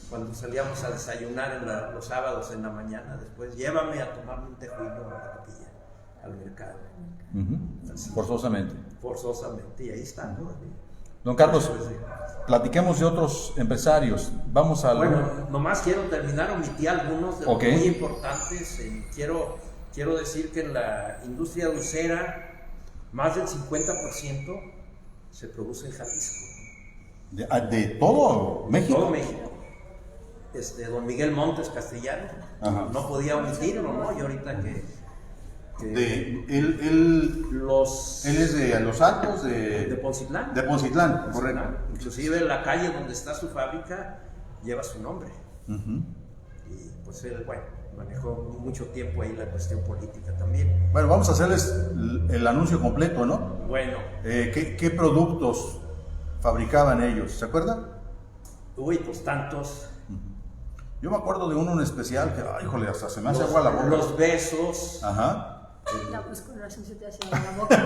cuando salíamos a desayunar los sábados en la mañana, después llévame a tomarme un tejuino a la capilla, al mercado. Así, Forzosamente. forzosamente, y ahí está, ¿no? Don Carlos, platiquemos de otros empresarios. Vamos al... Bueno, nomás quiero terminar, omití algunos de los Okay. muy importantes. Quiero decir que en la industria dulcera, más del 50% se produce en Jalisco. de todo México. Todo México. Don Miguel Montes Castellano, Ajá. no podía omitirlo, ¿no? Y ahorita que Él es de Los Altos, de Poncitlán. de Poncitlán, correcto. Inclusive la calle donde está su fábrica lleva su nombre. Y pues él, bueno, manejó mucho tiempo ahí la cuestión política también. Bueno, vamos a hacerles el anuncio completo, ¿no? Bueno, ¿Qué productos fabricaban ellos? ¿Se acuerdan? uy, pues tantos. Yo me acuerdo de uno en especial que, ay, híjole, hasta se me hace agua la boca. Los besos, Ajá. No, pues con razón se te hace en la boca.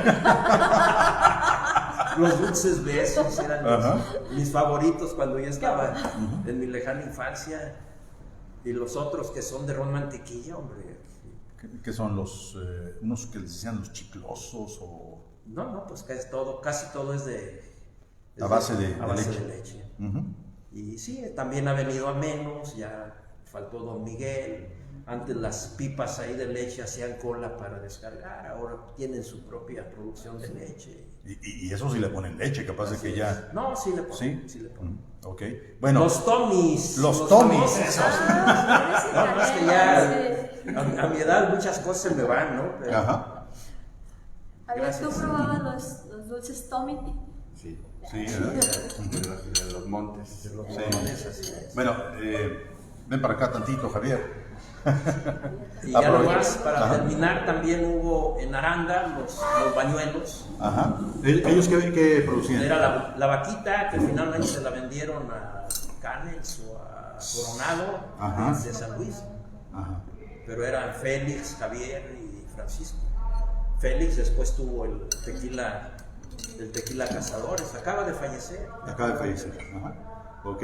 los dulces besos eran Ajá. mis favoritos cuando yo estaba en mi lejana infancia. Y los otros que son de ron mantequilla, hombre. ¿Qué son los, unos que les decían los chiclosos o...? No, pues casi todo es A base de leche. Ujú. Y sí, también ha venido a menos, ya faltó Don Miguel. Antes las pipas ahí de leche hacían cola para descargar, ahora tienen su propia producción de leche. Y eso sí le ponen leche, capaz de que ya... No, sí le ponen. ¿Sí? Sí le ponen. Ok. Bueno, Los Tommys. los Tommys, famosos. esos. No, es que ya a mi edad muchas cosas se me van, ¿no? Pero, Ajá. A ver, ¿tú probabas los dulces Tommy? Sí, Sí, ¿verdad? de los montes. de los Sí. Tommys, así es. Bueno, ven para acá tantito, Javier. Y ya Aprovecha. nomás, para Ajá. terminar, también hubo en Aranda los bañuelos. Ajá. ¿Ellos qué producían? Era la vaquita que finalmente se la vendieron a Canels o a Coronado Ajá. de San Luis. Ajá. Pero eran Félix, Javier y Francisco. Félix después tuvo el tequila Cazadores, acaba de fallecer. Acaba de fallecer. Ajá. Ok.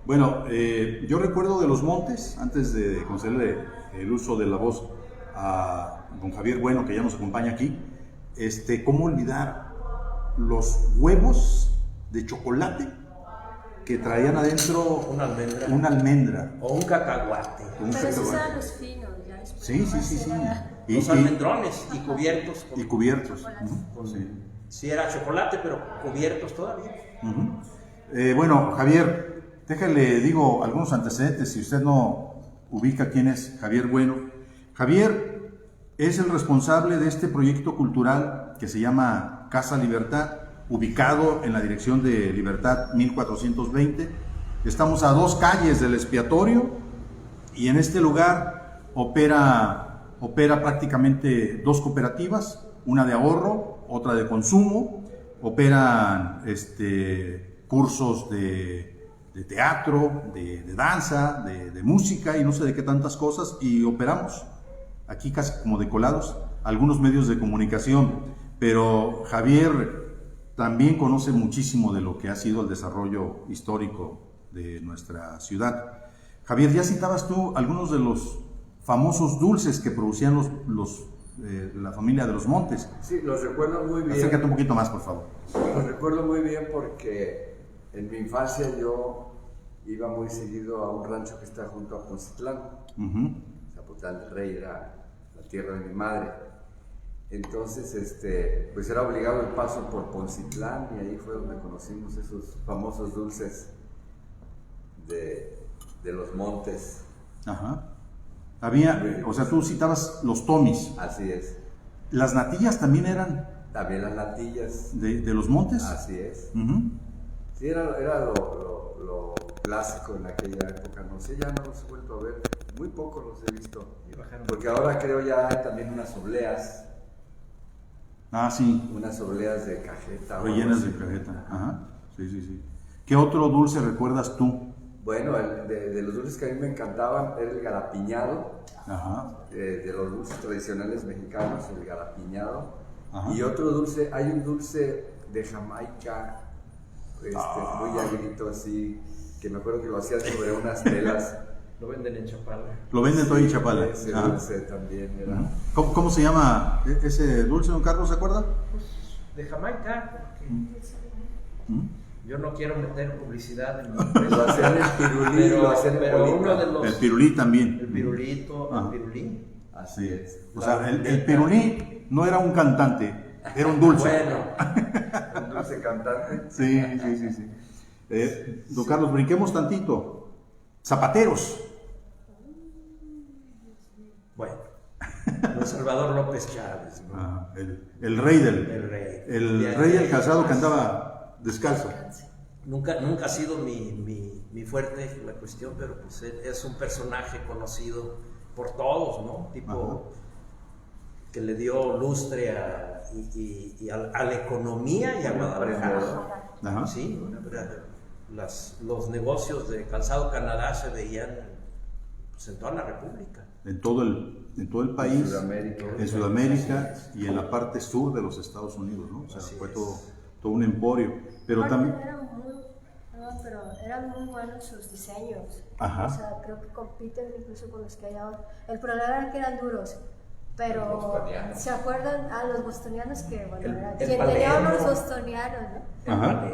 Bueno, yo recuerdo de los Montes, antes de concederle el uso de la voz a don Javier Bueno, que ya nos acompaña aquí, ¿cómo olvidar los huevos de chocolate que traían adentro Una almendra. una almendra? O un cacahuate. Un Pero esos cacahuate. eran los finos, ya después. Sí. Los almendrones y cubiertos. Y cubiertos. con- Sí. sí, era chocolate, pero cubiertos todavía. Ujú. Bueno, Javier, déjale, digo, algunos antecedentes, si usted no ubica quién es Javier Bueno. Javier es el responsable de este proyecto cultural que se llama Casa Libertad, ubicado en la dirección de Libertad 1420. Estamos a 2 calles del expiatorio y en este lugar opera prácticamente 2 cooperativas, una de ahorro, otra de consumo. Operan cursos de teatro, de danza, de música y no sé de qué tantas cosas, y operamos aquí casi como de colados algunos medios de comunicación, pero Javier también conoce muchísimo de lo que ha sido el desarrollo histórico de nuestra ciudad. Javier, ya citabas tú algunos de los famosos dulces que producían la familia de los Montes. Sí, los recuerdo muy bien. Acércate un poquito más, por favor. Los recuerdo muy bien porque en mi infancia yo iba muy seguido a un rancho que está junto a Poncitlán. Zapotlán del Rey era la tierra de mi madre. Entonces, pues era obligado el paso por Poncitlán y ahí fue donde conocimos esos famosos dulces de los Montes. Ajá. O sea, tú citabas los tomis. Así es. ¿Las natillas también eran También las natillas. de los Montes? Así es. Uh-huh. Sí, era lo clásico en aquella época. No sé, ya no los he vuelto a ver. Muy poco los he visto. Porque ahora creo ya hay también unas obleas. Ah, sí. Unas obleas de cajeta. Rellenas de cajeta. Ajá. Sí. ¿Qué otro dulce recuerdas tú? Bueno, de los dulces que a mí me encantaban era el garapiñado. Ajá. De los dulces tradicionales mexicanos, el garapiñado. Ajá. Y otro dulce, hay un dulce de Jamaica, muy agrito así, que me acuerdo que lo hacían sobre unas telas. Lo venden en Chapala. Lo venden todo en Chapala. Ese dulce también era. ¿Cómo se llama ese dulce, don Carlos, se acuerda? Pues de Jamaica, porque yo no quiero meter publicidad en mi empresa. Lo hacían en pirulí, lo hacían en pero bolita. uno de los... El pirulí también. El pirulito, Ajá. el pirulí. Así es. O sea, el pirulí no era un cantante, era un dulce. Bueno, Un dulce cantante. Sí. Don Carlos, brinquemos tantito. Zapateros. bueno. Don Salvador López Chávez, ¿no? El rey El rey. del calzado que andaba descalzo. Nunca ha sido mi fuerte la cuestión, pero pues es un personaje conocido por todos, ¿no? Tipo que le dio lustre a la economía y a Guadalajara. Ajá. Sí, los negocios de Calzado Canadá se veían pues, en toda la República. En todo el país, en Sudamérica y en la parte sur de los Estados Unidos, ¿no? O sea, Así fue es. todo un emporio. Pero también... Eran muy buenos sus diseños. Ajá. O sea, creo que compiten incluso con los que hay ahora. El problema era que eran duros. Pero, ¿se acuerdan? Los bostonianos que, bueno, El quien Palermo. tenía unos bostonianos, ¿no? Ajá.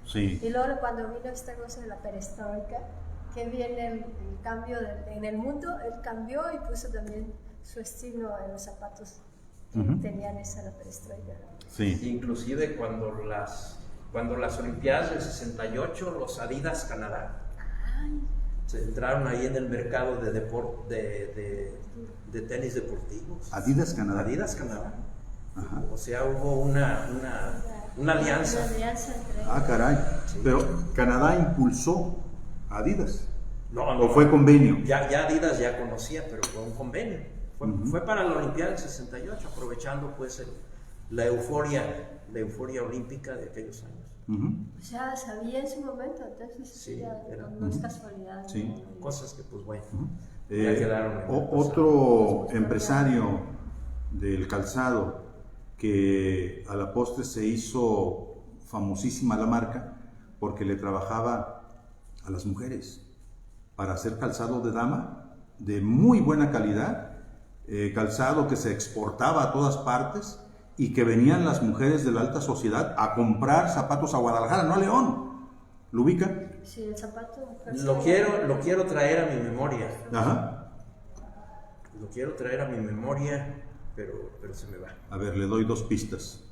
Sí. Y luego cuando vino esta cosa de la perestroika, que viene el cambio en el mundo, él cambió y puso también su estilo en los zapatos que tenían la perestroika. Sí. Inclusive cuando las Olimpiadas del 68, los Adidas Canadá se entraron ahí en el mercado de tenis deportivos. Adidas Canadá. Adidas Canadá. Ajá. O sea, hubo una alianza. Una alianza entre Ah, caray. Pero Canadá impulsó a Adidas. No, ¿O fue convenio? Ya Adidas ya conocía, pero fue un convenio. Fue para la Olimpiada del 68, aprovechando pues la euforia olímpica de aquellos años. O sea, sabía en su momento, entonces Sí, ya era- no es casualidad. Sí. ¿no? Cosas que pues bueno, ya quedaron en el pasado. Otro empresario del calzado que a la postre se hizo famosísima la marca porque le trabajaba a las mujeres para hacer calzado de dama de muy buena calidad, calzado que se exportaba a todas partes y que venían las mujeres de la alta sociedad a comprar zapatos a Guadalajara, no a León. ¿Lo ubica? Sí, el zapato. Lo quiero traer a mi memoria. Ajá. Lo quiero traer a mi memoria, pero se me va. A ver, le doy 2 pistas.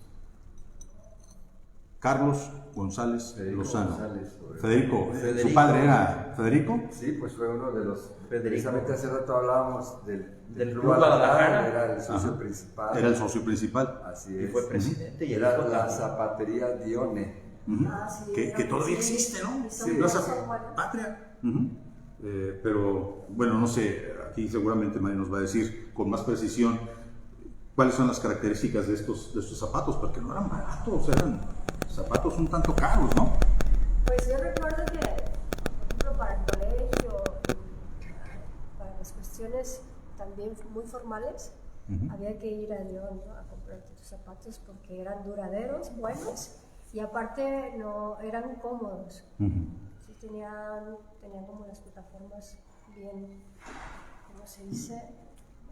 Carlos González Federico Lozano. González, Federico. Federico. ¿Su padre era Federico? Sí, pues fue uno de los. Federico. Precisamente hace rato hablábamos del Club Guadalajara. Era el socio principal. Era el socio principal. Así Y es. fue presidente. Y Era hijo la también. zapatería Dione. Ah, sí, Que todavía sí, existe, ¿no? y son Sí, muy Plaza buenos. Patria. Pero bueno, no sé, aquí seguramente María nos va a decir con más precisión cuáles son las características de estos zapatos, porque no eran baratos, eran zapatos un tanto caros, ¿no? Pues yo recuerdo que, por ejemplo, para el colegio, para las cuestiones también muy formales, había que ir a León, ¿no?, a comprar tus zapatos porque eran duraderos, buenos, y aparte no eran cómodos. Sí, tenían como las plataformas bien, ¿cómo se dice?,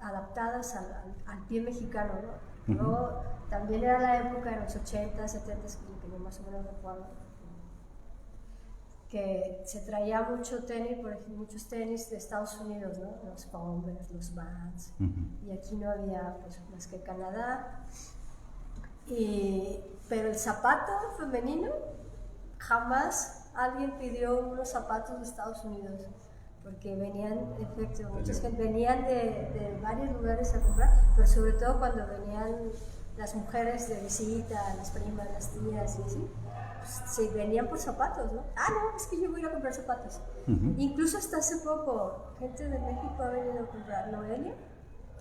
adaptadas al pie mexicano, ¿no? Luego también era la época de los 80, 70, que yo más o menos recuerdo, que se traía mucho tenis, por ejemplo, muchos tenis de Estados Unidos, ¿no? Los Converse, los Vans, y aquí no había pues, más que Canadá. Pero el zapato femenino, jamás alguien pidió unos zapatos de Estados Unidos, porque venían, en efecto, muchas que venían de varios lugares a comprar, pero sobre todo cuando venían las mujeres de visita, las primas, las tías y así, pues, sí, venían por zapatos, ¿no? Ah, no, es que yo voy a ir a comprar zapatos. Incluso hasta hace poco, gente de México ha venido a comprar Noelia,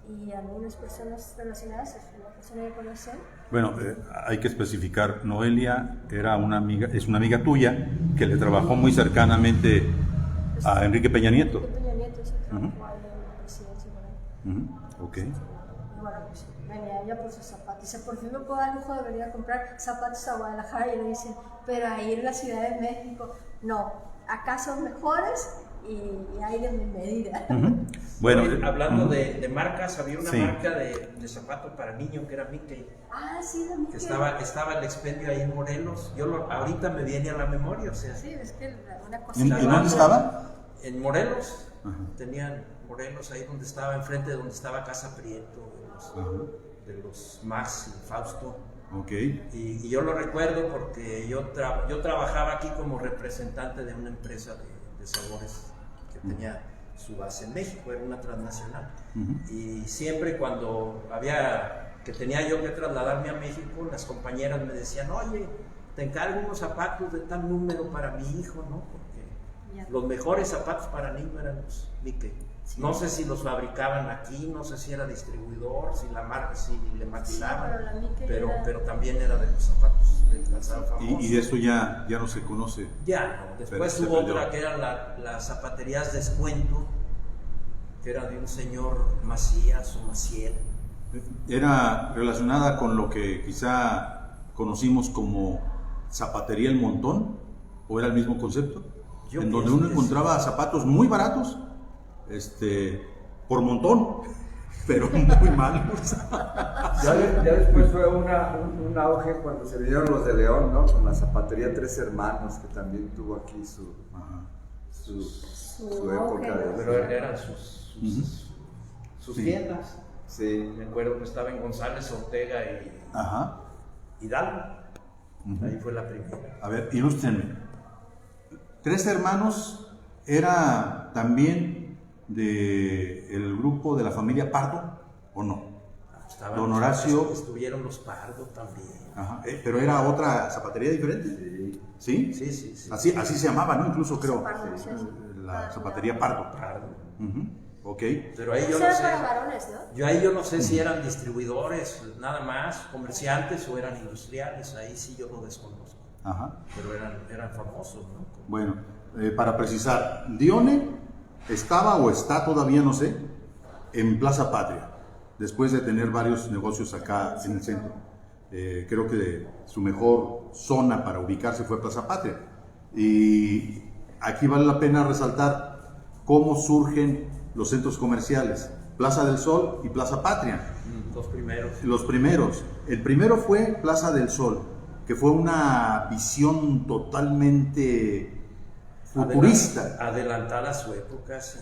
y algunas personas relacionadas, una persona que conocen. Bueno, hay que especificar, Noelia era es una amiga tuya que le trabajó muy cercanamente a Enrique Peña Nieto. Enrique Peña Nieto se trabajó ahí en la presidencia, ¿verdad? Ok. Y bueno, pues venía ella por sus zapatos. Dice, por fin me puedo dar el lujo de venir a comprar zapatos a Guadalajara. Y le dicen, pero ahí en la Ciudad de México, no, acá son mejores y hay de mi medida. Bueno, hablando de marcas, había una sí. marca de zapatos para niños que era Mickey. Ah, sí, la Mickey. Que estaba el expendio ahí en Morelos. Ahorita me viene a la memoria, o sea. Sí, es que una ¿En cosita. dónde estaba? En Morelos. Ajá. Tenían Morelos ahí donde estaba, enfrente de donde estaba Casa Prieto, de los Max y Fausto. Ok. Y yo lo recuerdo porque yo trabajaba aquí como representante de una empresa de sabores que tenía su base en México, era una transnacional. Y siempre cuando tenía yo que trasladarme a México, las compañeras me decían, oye, te encargo unos zapatos de tal número para mi hijo, ¿no? Porque los mejores zapatos para niños eran los Mickey. Sí. No sé si los fabricaban aquí, no sé si era distribuidor, si la marca, si le maquilaban, sí, pero también era de los zapatos del calzado famoso. Y de eso ya no se conoce. Ya no, después hubo otra que eran las zapaterías Descuento, que era de un señor Macías o Maciel. Era relacionada con lo que quizá conocimos como zapatería El Montón, ¿o era el mismo concepto? En donde uno encontraba zapatos muy baratos, por montón, pero muy malos. Ya después fue un auge cuando se vinieron los de León, ¿no? Con la zapatería Tres Hermanos, que también tuvo aquí su época de... Pero eran sus tiendas. Sí. Me acuerdo que estaba en González Ortega y Hidalgo. Ahí fue la primera. A ver, ilústrenme. Tres Hermanos era también del grupo de la familia Pardo, ¿o no? Don Horacio. Estuvieron los Pardo también. Ajá. ¿Pero era otra zapatería diferente? Sí. ¿Sí? Sí. Así se llamaba, ¿no? Incluso creo. Pardo, sí. La zapatería Pardo. Ok. Pero ahí yo Eso no era sé. para varones, ¿no? Yo no sé si eran distribuidores, nada más, comerciantes o eran industriales. Ahí sí yo lo desconozco. Ajá. Pero eran famosos, ¿no? Bueno, para precisar, Dione estaba o está todavía, no sé, en Plaza Patria, después de tener varios negocios acá en el centro. Creo que su mejor zona para ubicarse fue Plaza Patria. Y aquí vale la pena resaltar cómo surgen los centros comerciales, Plaza del Sol y Plaza Patria. Los primeros. El primero fue Plaza del Sol, que fue una visión totalmente futurista. Adelantada a su época, sí.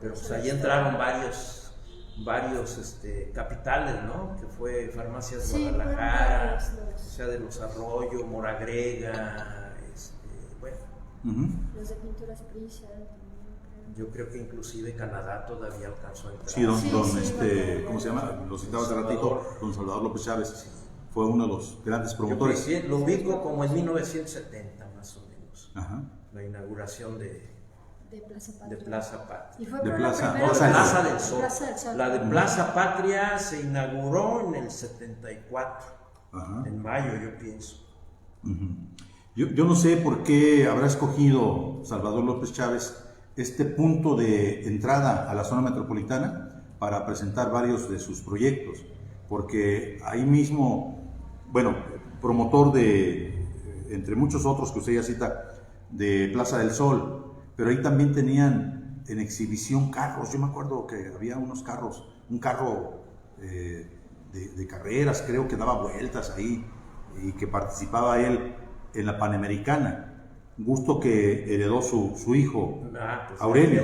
Pero pues ahí entraron varios capitales, ¿no? Que fue Farmacias Guadalajara, o sea, de los Arroyo, Moragrega, bueno. Los de Pinturas Prisa también, Yo creo que inclusive Canadá todavía alcanzó a entrar. Sí, ¿cómo se llama? Lo citaba hace ratito, don Salvador López Chávez, fue uno de los grandes promotores. Yo lo ubico como en 1970 más o menos, Ajá. la inauguración de Plaza Patria. Y fue De por Plaza- la primera Plaza vez. del Sol. Plaza del Sol. La de Plaza Patria se inauguró en el 74, Ajá. en mayo yo pienso. Yo no sé por qué habrá escogido Salvador López Chávez este punto de entrada a la zona metropolitana para presentar varios de sus proyectos, porque ahí mismo, bueno, promotor de, entre muchos otros que usted ya cita, de Plaza del Sol, pero ahí también tenían en exhibición carros. Yo me acuerdo que había unos carros, un carro de carreras, creo que daba vueltas ahí y que participaba él en la Panamericana, gusto que heredó su hijo Pues, Aurelio.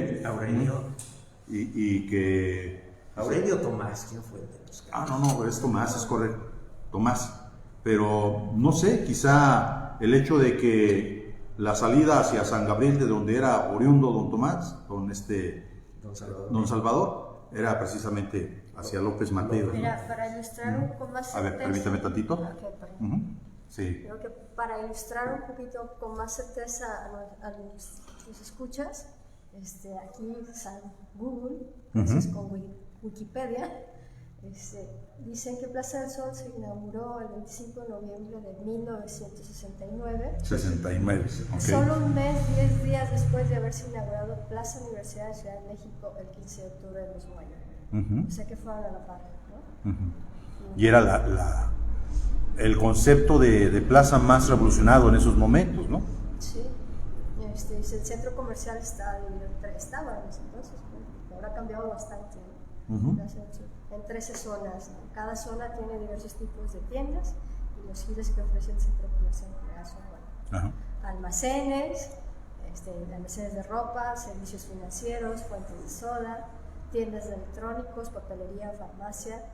Y que... Aurelio Tomás, ¿quién fue el de los carros? No, es Tomás, es correcto, Tomás. Pero no sé, quizá el hecho de que la salida hacia San Gabriel, de donde era oriundo don Tomás, don Salvador, era precisamente hacia López Mateos, ¿no? Mira, para ilustrar un poco más A ver, permítame tantito. Ok, perdón. Sí. Creo que para ilustrar un poquito con más certeza a los escuchas, aquí San Google, entonces con Wikipedia, dicen que Plaza del Sol se inauguró el 25 de noviembre de 1969. 69, ok. Solo un mes, 10 días después de haberse inaugurado Plaza Universidad de Ciudad de México el 15 de octubre del mismo año. O sea que fueron a la par, ¿no? Y era el concepto de plaza más revolucionado en esos momentos, ¿no? Sí. El centro comercial estaba en ese entonces, ¿no? Ahora ha cambiado bastante, ¿no? En 13 zonas. Cada zona tiene diversos tipos de tiendas y los giros que ofrece el centro comercial en general son almacenes, almacenes de ropa, servicios financieros, fuentes de soda, tiendas de electrónicos, papelería, farmacia,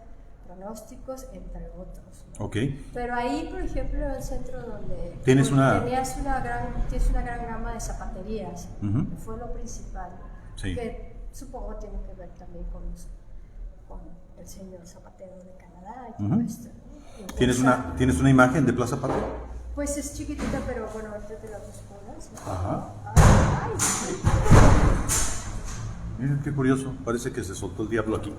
pronósticos, entre otros, ¿no? Ok. Pero ahí, por ejemplo, en el centro donde Tienes una gran gama de zapaterías, que fue lo principal, Sí. que supongo tiene que ver también con el señor zapatero de Canadá y todo esto, ¿no? ¿Tienes una imagen de Plaza Patria? Pues es chiquitita, pero bueno, ahorita te la busco, ¿no? Ajá. Ay, sí. Miren qué curioso, parece que se soltó el diablo aquí.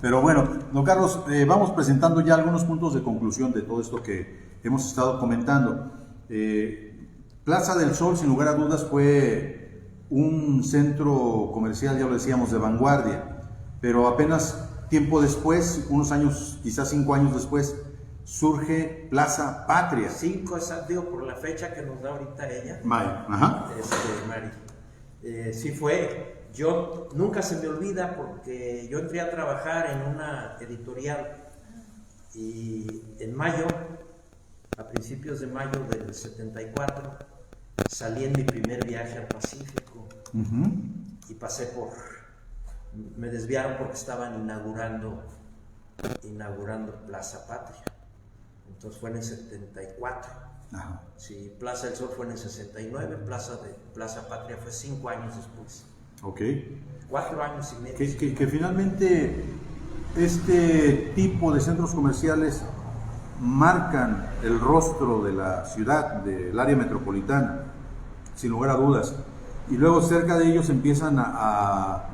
Pero bueno, don Carlos, vamos presentando ya algunos puntos de conclusión de todo esto que hemos estado comentando. Plaza del Sol, sin lugar a dudas, fue un centro comercial, ya lo decíamos, de vanguardia, pero apenas tiempo después, unos años, quizás 5 años después, surge Plaza Patria. 5, digo, por la fecha que nos da ahorita ella. Mayo, ajá. Mari. Sí fue. Yo nunca se me olvida porque yo entré a trabajar en una editorial y en mayo, a principios de mayo del 74, salí en mi primer viaje al Pacífico y pasé me desviaron porque estaban inaugurando Plaza Patria. Entonces fue en el 74. Ajá. Sí, Plaza del Sol fue en el 69, Plaza Patria fue 5 años después. Ok. 4 años y medio. Que finalmente este tipo de centros comerciales marcan el rostro de la ciudad, del área metropolitana, sin lugar a dudas. Y luego cerca de ellos empiezan a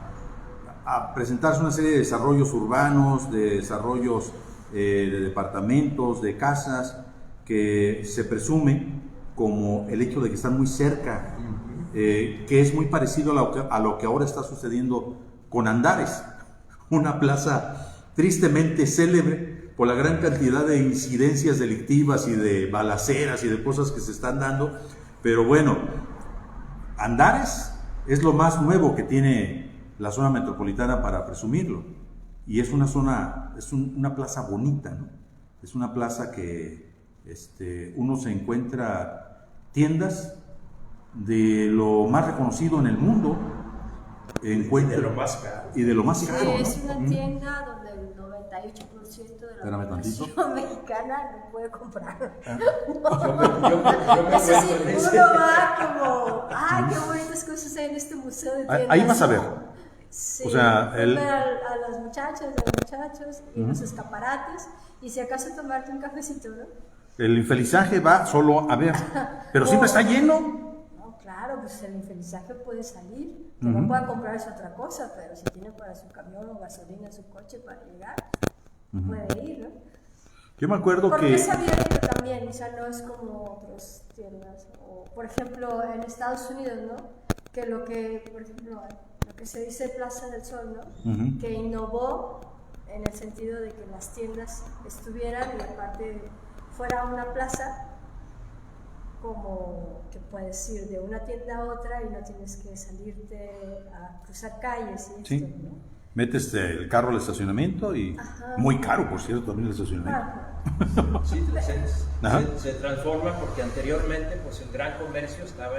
presentarse una serie de desarrollos urbanos, de desarrollos de departamentos, de casas, que se presume como el hecho de que están muy cerca, que es muy parecido a lo que ahora está sucediendo con Andares, una plaza tristemente célebre por la gran cantidad de incidencias delictivas y de balaceras y de cosas que se están dando, pero bueno, Andares es lo más nuevo que tiene la zona metropolitana para presumirlo, y es una zona, es una plaza bonita, ¿no? Es una plaza que uno se encuentra tiendas de lo más reconocido en el mundo, Y de lo más caro. Y de lo más Sí, caro, ¿no? es una tienda donde el 98% de la Espérame tantito. población mexicana no puede comprar. Yo me Eso sí, encuentro en ese. uno va como, ¡ay, qué bonitas cosas hay en este museo de tiendas! Ahí vas a ver. Sí, O sea, ver a las muchachas, a los muchachos y los escaparates, y si acaso tomarte un cafecito, ¿no? El infelizaje va solo a ver, pero siempre está lleno. No, claro, pues el infelizaje puede salir, que no pueda comprar es otra cosa, pero si tiene para su camión o gasolina en su coche para llegar, puede ir, ¿no? Yo me acuerdo Porque que... es abierto también, o sea, no es como otras tiendas. O, por ejemplo, en Estados Unidos, ¿no? Que lo que, por ejemplo, lo que se dice Plaza del Sol, ¿no? Que innovó en el sentido de que las tiendas estuvieran y aparte fuera una plaza como que puedes ir de una tienda a otra y no tienes que salirte a cruzar calles y Sí. esto, ¿no? Metes el carro al estacionamiento y... Muy caro, por cierto, también el estacionamiento. Ah, Sí, Ajá. se transforma porque anteriormente pues el gran comercio estaba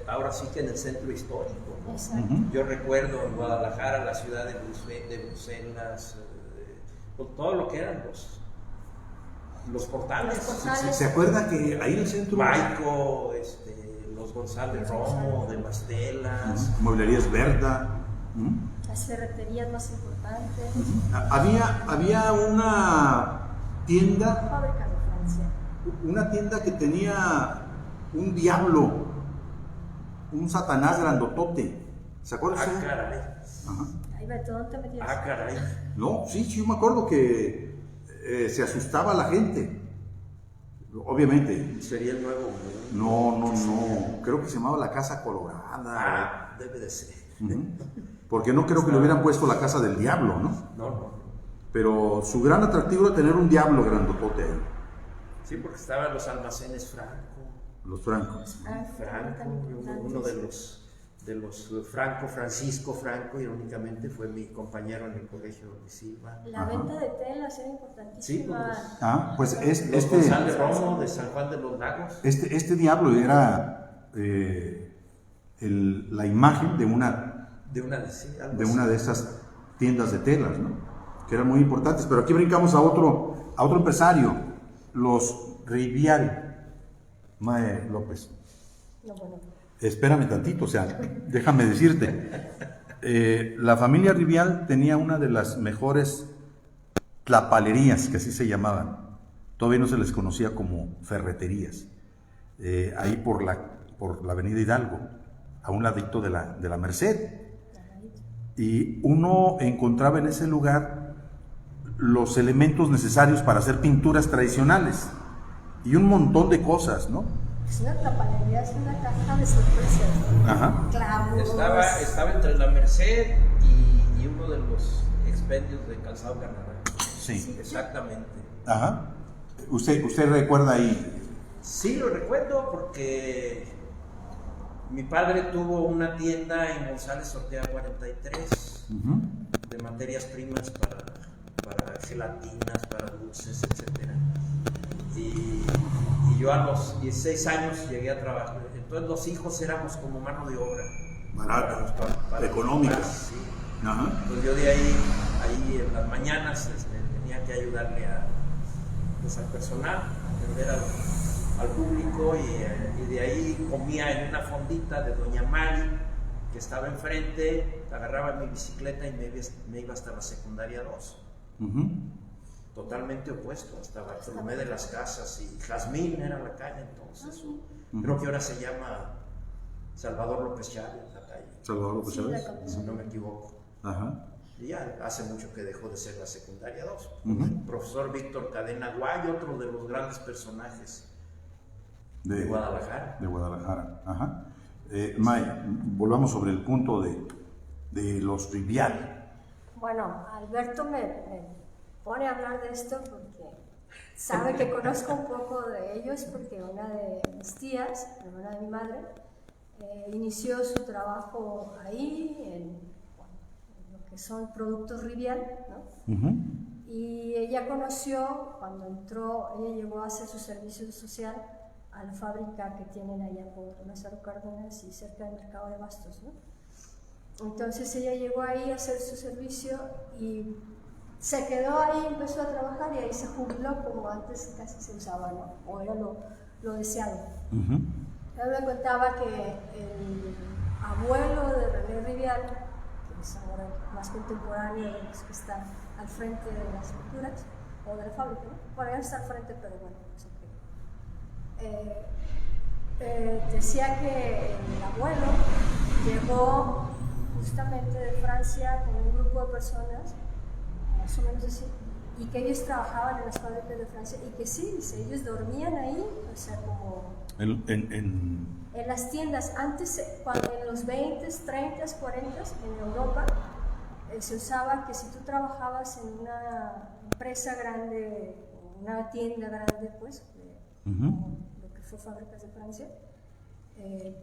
ahora sí que en el centro histórico, ¿no? exacto. Yo recuerdo en Guadalajara, la ciudad de Bruselas, pues, todo lo que eran los portales. Los portales. ¿Se acuerda que ahí en el centro... Maico, los González Romo, de Mastelas. Mueblerías Verda. Las ferreterías más importantes, Había una tienda, fábrica de Francia. que tenía un diablo, un satanás grandotote. ¿Se acuerda Ah, usted? caray. Ajá. Ahí Beto, ¿dónde te metías? Ah, caray. No, sí, yo me acuerdo que se asustaba la gente. Obviamente. Sería el nuevo mundo. No. Creo que se llamaba la Casa Colorada. Ah, debe de ser. Porque no creo que le hubieran puesto la Casa del Diablo, ¿no? No. Pero su gran atractivo era tener un diablo grandotote ahí. Sí, porque estaban los almacenes Franco. Los francos. Franco, uno de los Francisco Franco, irónicamente fue mi compañero en el colegio de Silva. La venta de telas era importantísima. Sí, Pues Los González Romo de San Juan de los Lagos. este diablo era la imagen de una de esas tiendas de telas, ¿no? Que eran muy importantes. Pero aquí brincamos a otro empresario, los Rivial. Mae López. No, bueno. Espérame tantito, o sea, déjame decirte. La familia Rivial tenía una de las mejores tlapalerías, que así se llamaban. Todavía no se les conocía como ferreterías. Ahí por la avenida Hidalgo, a un ladito de la Merced. Y uno encontraba en ese lugar los elementos necesarios para hacer pinturas tradicionales y un montón de cosas, ¿no? Es una tlapalería, es una caja de sorpresas, ¿no? Ajá. Clavos. Estaba entre la Merced y uno de los expendios de Calzado Canadá. Sí. Exactamente. Ajá. ¿Usted recuerda ahí? Sí, lo recuerdo porque mi padre tuvo una tienda en González Ortega 43 de materias primas para gelatinas, para dulces, etc. Y yo a los 16 años llegué a trabajar. Entonces los hijos éramos como mano de obra. Barata, para económica. Sí. Ajá. Pues yo de ahí en las mañanas tenía que ayudarle al personal, atender al público y de ahí comía en una fondita de Doña Mari que estaba enfrente, agarraba mi bicicleta y me iba hasta la secundaria 2. Totalmente opuesto, hasta Bartolomé de las Casas y Jazmín era la calle entonces. Creo que ahora se llama Salvador López Chávez la calle. Salvador López Chávez. Si no me equivoco. Ajá. Y ya hace mucho que dejó de ser la secundaria 2. El profesor Víctor Cadena Guay, otro de los grandes personajes de Guadalajara. De Guadalajara, ajá. May, volvamos sobre el punto de los Rivial. Bueno, Alberto me pone a hablar de esto porque sabe que conozco un poco de ellos, porque una de mis tías, hermana de mi madre, inició su trabajo ahí en lo que son productos Rivial, ¿no? Y ella conoció, cuando entró, ella llegó a hacer su servicio social a la fábrica que tienen allá por Lázaro Cárdenas y cerca del Mercado de Bastos, ¿no? Entonces ella llegó ahí a hacer su servicio y se quedó ahí, empezó a trabajar y ahí se jubiló como antes casi se usaba, ¿no? O era lo deseado. Él me contaba que el abuelo de René Rivial, que es ahora más contemporáneo de los que están al frente de las culturas, o de la fábrica, ¿no? Bueno, ya está al frente, pero bueno, decía que el abuelo llegó justamente de Francia con un grupo de personas, más o menos así, y que ellos trabajaban en las fábricas de Francia y que sí, ellos dormían ahí, o sea, como en las tiendas. Antes, cuando en los 20s, 30s, 40s, en Europa, se usaba que si tú trabajabas en una empresa grande, una tienda grande, pues, como lo que fue Fábricas de Francia,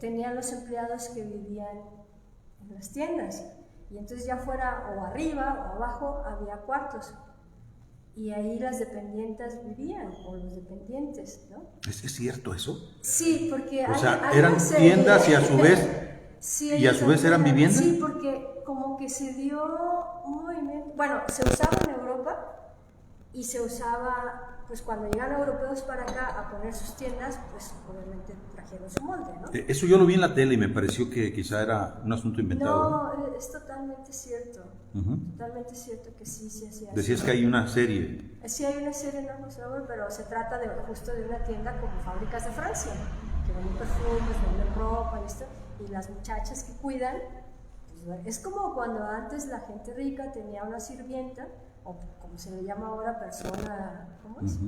tenían los empleados que vivían en las tiendas, y entonces ya fuera o arriba o abajo había cuartos, y ahí las dependientas vivían, o los dependientes, ¿no? ¿Es cierto eso? Sí, porque o sea, eran tiendas y a su vez sí, y a su vez eran viviendas. Sí, porque como que se dio un movimiento, bueno, se usaba en Europa y se usaba, pues cuando llegan europeos para acá a poner sus tiendas, pues obviamente trajeron su molde, ¿no? Eso yo lo vi en la tele y me pareció que quizá era un asunto inventado. No, es totalmente cierto, totalmente cierto que sí se hacía. Decías que hay una serie. Sí, hay una serie, no sé, pero se trata justo de una tienda como Fábricas de Francia, que venden perfumes, venden ropa y esto, y las muchachas que cuidan, pues, es como cuando antes la gente rica tenía una sirvienta, o como se le llama ahora, persona, ¿cómo es?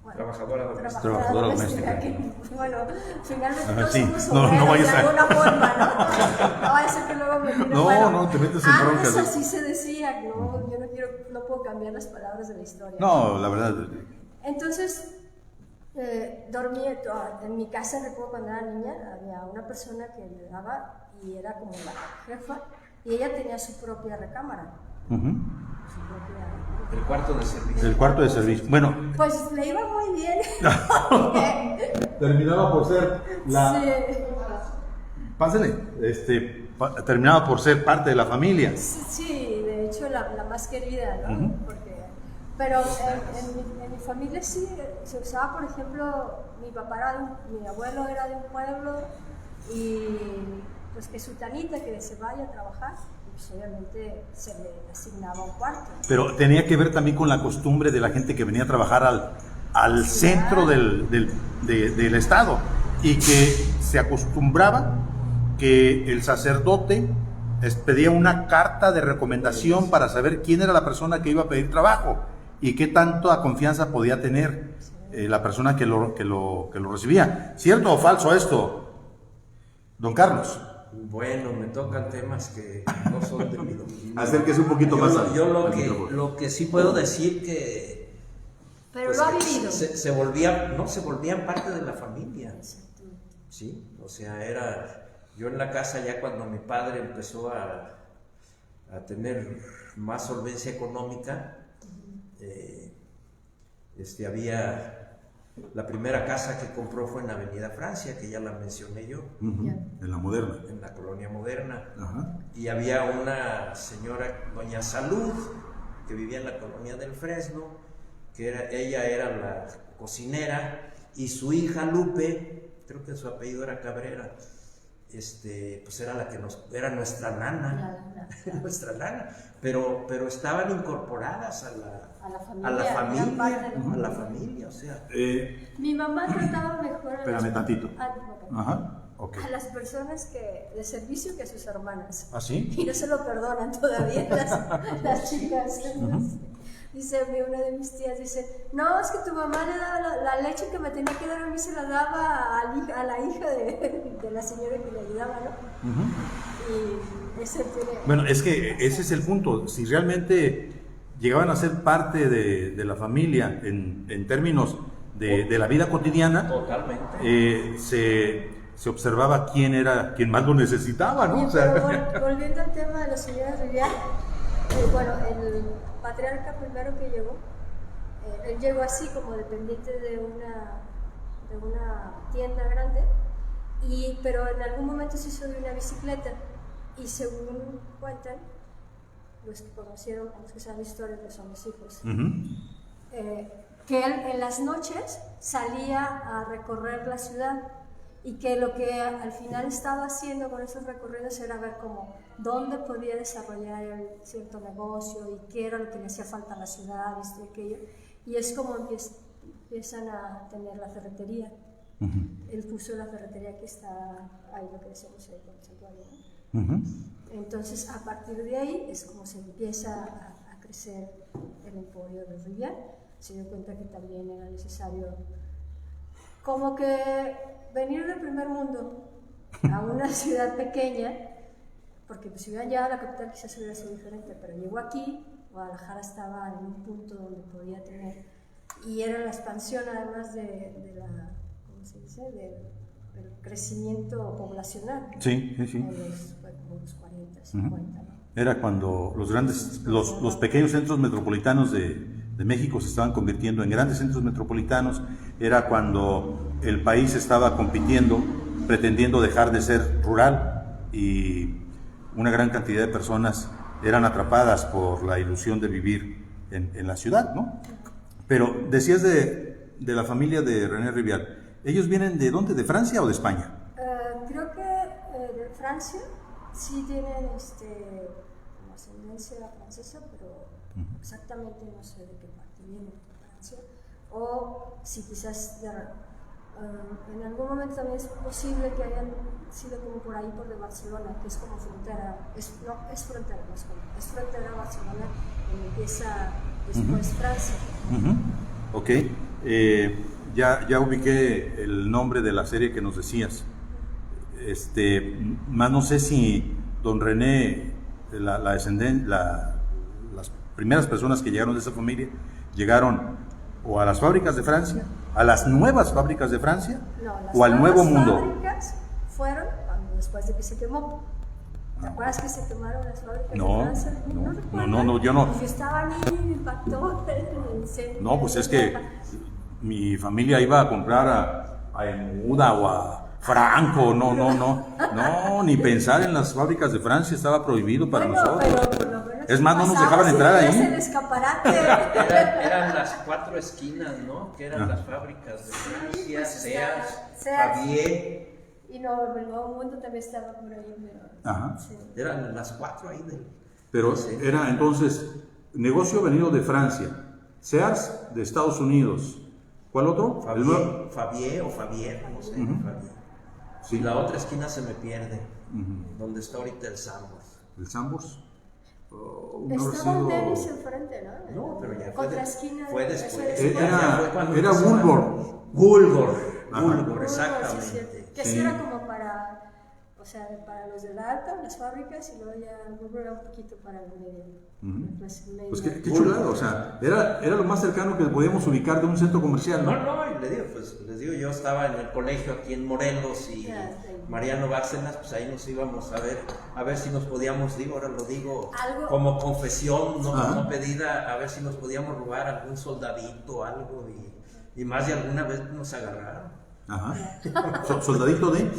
Bueno, Trabajadora doméstica. Trabajadora doméstica. Que, bueno, finalmente todos sí. somos No obreros vayas de alguna forma, ¿no? No vaya a ser que luego me tire. No, bueno, no, te metes en broncas. Antes así se decía, no, yo no puedo cambiar las palabras de la historia. No, la verdad. Entonces, dormía, en mi casa, recuerdo cuando era niña, había una persona que le daba y era como la jefa, y ella tenía su propia recámara. Su propia... El cuarto de servicio. El cuarto de servicio. Bueno. Pues le iba muy bien. Terminaba por ser la... Sí. Pásale. Terminaba por ser parte de la familia. Sí, de hecho la más querida, ¿no? Pero en mi familia sí se usaba, por ejemplo, mi abuelo era de un pueblo y pues que su tanita que se vaya a trabajar, pues obviamente se le asignaba un cuarto. Pero tenía que ver también con la costumbre de la gente que venía a trabajar al centro del estado, y que se acostumbraba que el sacerdote pedía una carta de recomendación para saber quién era la persona que iba a pedir trabajo y qué tanta confianza podía tener la persona que lo recibía. ¿Cierto o falso esto, don Carlos? Bueno, me tocan temas que no son de mi dominio. Acérquese un poquito más. Yo lo que sí puedo decir que... Pero pues, lo ha vivido. Se volvían parte de la familia. Sí, o sea, yo en la casa ya cuando mi padre empezó a tener más solvencia económica, había... La primera casa que compró fue en Avenida Francia, que ya la mencioné yo. En la Moderna. En la Colonia Moderna. Ajá. Y había una señora, doña Salud, que vivía en la Colonia del Fresno, ella era la cocinera, y su hija Lupe, creo que su apellido era Cabrera, pues era era nuestra nana, nuestra nana, pero estaban incorporadas a la familia, o sea. Mi mamá trataba mejor Espérame tantito. Ajá, okay. A las personas de servicio que a sus hermanas. ¿Ah, sí? Y no se lo perdonan todavía las chicas. Dice una de mis tías, dice, no, es que tu mamá le daba la leche que me tenía que dar a mí, se la daba a la hija de la señora que le ayudaba, ¿no? Y ese tiene... Bueno, es que ese es el punto. Si realmente llegaban a ser parte de la familia en términos de la vida cotidiana, totalmente. Se observaba quién era quien más lo necesitaba, ¿no? Pero volviendo al tema de la señora Rivial, bueno, el patriarca primero que llegó, él llegó así como dependiente de una tienda grande, pero en algún momento se hizo de una bicicleta, y según cuentan, los que conocieron, los que saben historia, que son mis hijos, Ujú. que él en las noches salía a recorrer la ciudad y que lo que al final estaba haciendo con esos recorridos era ver como dónde podía desarrollar cierto negocio y qué era lo que le hacía falta a la ciudad, esto y aquello. Y es como empiezan a tener la ferretería. Él puso la ferretería que está ahí, lo que decimos ahí con el santuario, ¿no? Entonces, a partir de ahí es como se empieza a crecer el emporio de Rivière. Se dio cuenta que también era necesario como que venir del primer mundo a una ciudad pequeña, porque pues, si hubieran llegado a la capital quizás hubiera sido diferente, pero llegó aquí, Guadalajara estaba en un punto donde podía tener, y era la expansión además de la, ¿cómo se dice?, del crecimiento poblacional. Sí, sí, sí. Fue como los 40, 50, ¿no? Era cuando los pequeños centros metropolitanos de México se estaban convirtiendo en grandes centros metropolitanos, era cuando el país estaba compitiendo, pretendiendo dejar de ser rural, y una gran cantidad de personas eran atrapadas por la ilusión de vivir en la ciudad, ¿no? Pero decías de la familia de René Rivière. ¿Ellos vienen de dónde? ¿De Francia o de España? Creo que de Francia sí tienen como ascendencia francesa, pero exactamente no sé de qué parte vienen de Francia. O si quizás en algún momento también es posible que hayan sido como por ahí, por de Barcelona, que es como frontera, es frontera, no es como, es frontera Barcelona, donde empieza después Francia. Ok. Ya ubiqué el nombre de la serie que nos decías. Más no sé si don René, las primeras personas que llegaron de esa familia, llegaron o a las fábricas de Francia, a las nuevas fábricas de Francia, no, o al Nuevo Mundo. Las fábricas fueron después de que se quemó. ¿Te acuerdas que se quemaron las fábricas de Francia? No, yo no. Yo estaba ahí y me impactó el incendio. No, pues es que mi familia iba a comprar a Emuda o a Franco, no, ni pensar en las fábricas de Francia, estaba prohibido para nosotros. Pero por lo menos es más, no nos dejaban entrar ahí. El escaparate. Eran las 4 esquinas, ¿no? Que eran las fábricas de Francia, pues, Sears, Sears. Fabier. Y no, el Nuevo Mundo también estaba por ahí. Ajá. Sí. Eran las 4 ahí de... Pero sí. Era entonces negocio venido de Francia, Sears de Estados Unidos. ¿Cuál otro? Fabier, no sé, Fabier. Sí. Y la otra esquina se me pierde, donde está ahorita el Sambors. ¿El Sambors? Estaba un tenis enfrente, ¿no? No, pero ya fue después. Era Woolworth, Sí, exactamente. que sí era como para los de la alta, las fábricas, y luego ya era un poquito para el medio. Pues qué chulada, o sea, era lo más cercano que podíamos ubicar de un centro comercial, ¿no? No, y les digo, yo estaba en el colegio aquí en Morelos y Mariano Bárcenas, pues ahí nos íbamos a ver si nos podíamos, ahora lo digo ¿Algo? como confesión, no pedida, a ver si nos podíamos robar algún soldadito, algo, y más de alguna vez nos agarraron. Ajá. ¿Soldadito de?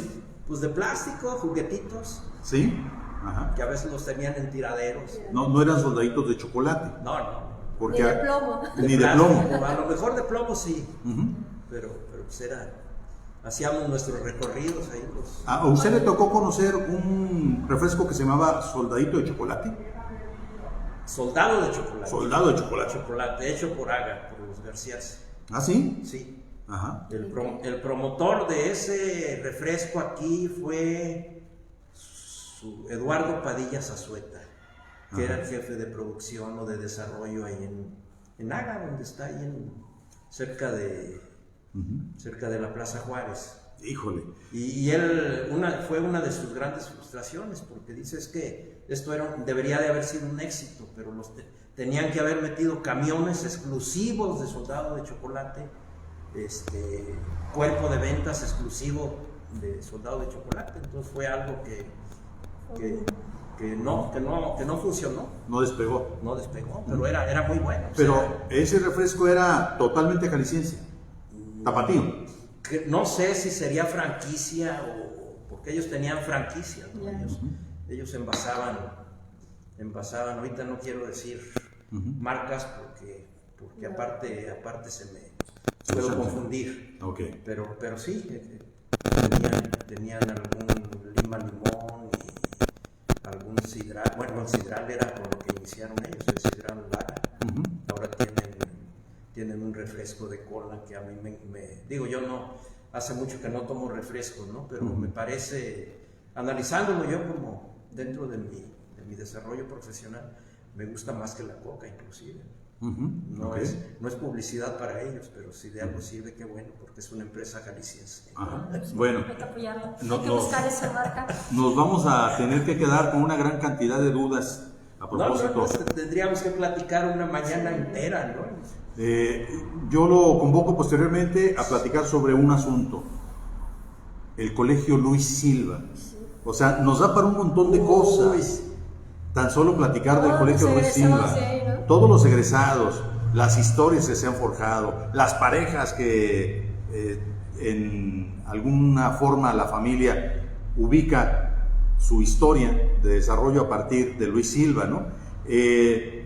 Pues de plástico, juguetitos. Sí. Ajá. Que a veces los tenían en tiraderos. No eran soldaditos de chocolate. No. Porque Ni de plomo. Ni de plomo. A lo mejor de plomo sí. Pero pues hacíamos nuestros recorridos ahí. ¿A usted le tocó conocer un refresco que se llamaba soldadito de chocolate? Soldado de chocolate. Soldado de chocolate. Chocolate, hecho por Aga, por los Garcías. ¿Ah, sí? Sí. Ajá. El promotor de ese refresco aquí fue Eduardo Padilla Zazueta, que era el jefe de producción o de desarrollo ahí en Aga, donde está ahí cerca de la Plaza Juárez. Híjole. Y él, fue una de sus grandes frustraciones, porque dice es que esto debería de haber sido un éxito, pero tenían que haber metido camiones exclusivos de Soldado de Chocolate, cuerpo de ventas exclusivo de Soldado de Chocolate. Entonces fue algo que no funcionó. No despegó. No despegó, pero era muy bueno. Pero ese refresco era totalmente jalisciense, tapatío. No sé si sería franquicia porque ellos tenían franquicia, ¿no? Ellos envasaban envasaban, ahorita no quiero decir marcas porque aparte se me puedo confundir. Okay. Pero sí, tenían algún lima limón y algún sidral. Bueno, el sidral era con lo que iniciaron ellos, el sidral Lara. Ahora tienen un refresco de cola que a mí me digo, yo no, hace mucho que no tomo refresco, ¿no? Pero me parece, analizándolo yo como dentro de mi desarrollo profesional, me gusta más que la coca inclusive. No es publicidad para ellos, pero si de algo sirve, qué bueno, porque es una empresa jalisciense. Bueno, hay que apoyarla, hay que buscar esa marca. Nos vamos a tener que quedar con una gran cantidad de dudas a propósito. Tendríamos que platicar una mañana entera, ¿no? Yo lo convoco posteriormente a platicar sobre un asunto, el Colegio Luis Silva. O sea, nos da para un montón de cosas. Tan solo platicar del Colegio Luis Silva, ¿no? Todos los egresados, las historias que se han forjado, las parejas que en alguna forma la familia ubica su historia de desarrollo a partir de Luis Silva, ¿no?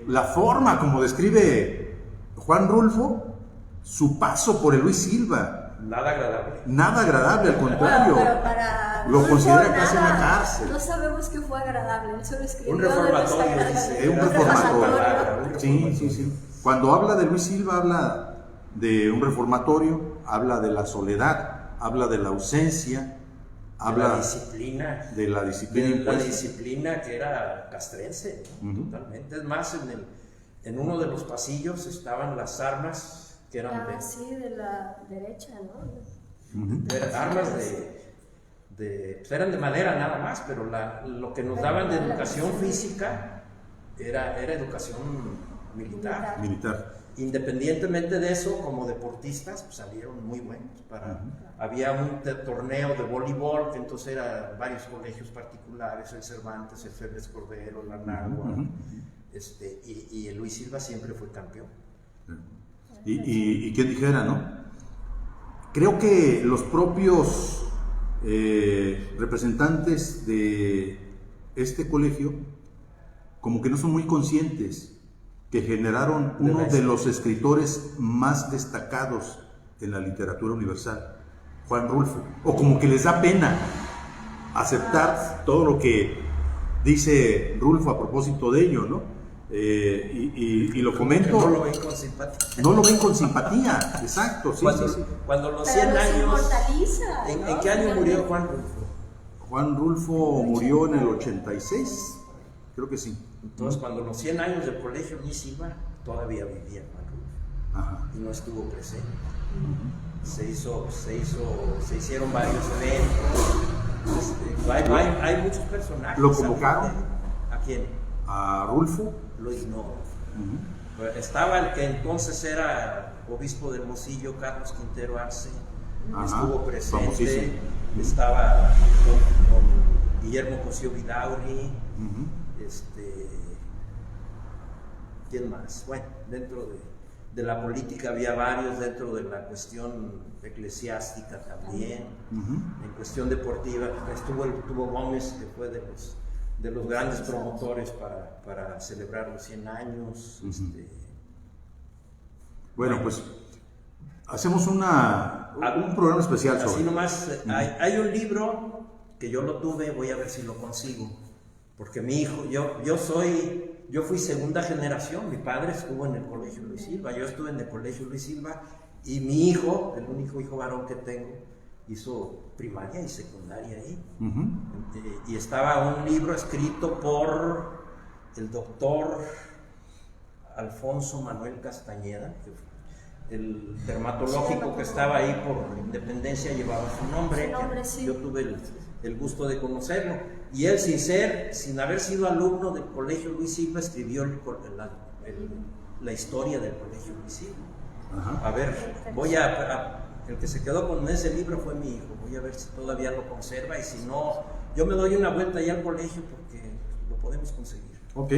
La forma como describe Juan Rulfo su paso por el Luis Silva. Nada agradable. Nada agradable, al contrario. Pero para lo considera casi una cárcel. No sabemos que fue agradable, él solo escribió un reformatorio, dice. Un reformatorio. Sí. Cuando habla de Luis Silva, habla de un reformatorio, habla de la soledad, habla de la ausencia, habla de la disciplina que era castrense, ¿no? Totalmente. Es más, en uno de los pasillos estaban las armas que eran de la derecha, ¿no? Eran armas pues eran de madera nada más, pero lo que nos daban de educación física era educación militar. Independientemente de eso, como deportistas, pues salieron muy buenos. Había un torneo de voleibol, que entonces eran varios colegios particulares, el Cervantes, el Febres Cordero, la Náhuatl, y el Luis Silva siempre fue campeón. Y quién dijera, ¿no? Creo que los propios representantes de este colegio como que no son muy conscientes que generaron uno de los escritores más destacados en la literatura universal, Juan Rulfo, o como que les da pena aceptar todo lo que dice Rulfo a propósito de ello, ¿no? Y lo comento. No lo ven con simpatía. No lo ven con simpatía, exacto. Cuando los 100 años. ¿En qué año murió Juan Rulfo? Juan Rulfo murió en el 86, creo que sí. Entonces, cuando los 100 años del Colegio Luis Silva, todavía vivía Juan Rulfo. Y no estuvo presente. Se hicieron varios eventos. Hay muchos personajes. ¿Lo convocaron? ¿A quién? ¿A Rulfo? Lo ignoró. Estaba el que entonces era obispo de Hermosillo, Carlos Quintero Arce, estuvo presente. Estaba con Guillermo Cosío Vidaurri, ¿quién más? Bueno, dentro de la política había varios, dentro de la cuestión eclesiástica también, en cuestión deportiva estuvo Gómez, que fue de los grandes promotores para celebrar los 100 años. Bueno, pues hacemos un programa especial sobre. Así nomás, hay un libro que yo lo tuve, voy a ver si lo consigo, porque mi hijo, yo fui segunda generación, mi padre estuvo en el Colegio Luis Silva, yo estuve en el Colegio Luis Silva, y mi hijo, el único hijo varón que tengo, hizo primaria y secundaria ahí. Y estaba un libro escrito por el doctor Alfonso Manuel Castañeda, el dermatológico que estaba ahí por Independencia llevaba su nombre. Sí. Yo tuve el gusto de conocerlo, y él, sin haber sido alumno del Colegio Luis Silva, escribió la historia del Colegio Luis Silva. A ver, el que se quedó con ese libro fue mi hijo. Voy a ver si todavía lo conserva, y si no, yo me doy una vuelta allá al colegio porque lo podemos conseguir. Ok,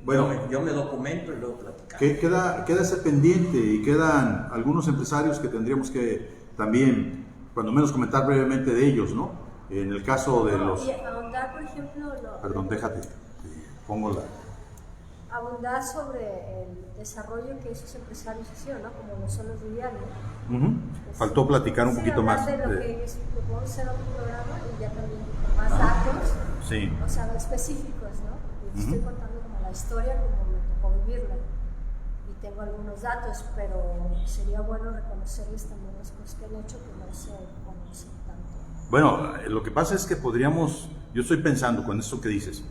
bueno. Yo me documento y luego platicamos. Queda ese pendiente, y quedan algunos empresarios que tendríamos que también, cuando menos, comentar brevemente de ellos, ¿no? En el caso de los... Y ahondar, por ejemplo, Perdón, déjate, pongo abundar sobre el desarrollo que esos empresarios hicieron, ¿no? Como lo son los Viviani. Faltó platicar un poquito más. De lo que lo podemos hacer en otro programa y ya también más datos, sí. O sea, específicos, ¿no? Y estoy contando como la historia como me tocó vivirla. Y tengo algunos datos, pero sería bueno reconocerles también las cosas que han hecho que no se conocen tanto. Bueno, lo que pasa es que yo estoy pensando con esto que dices,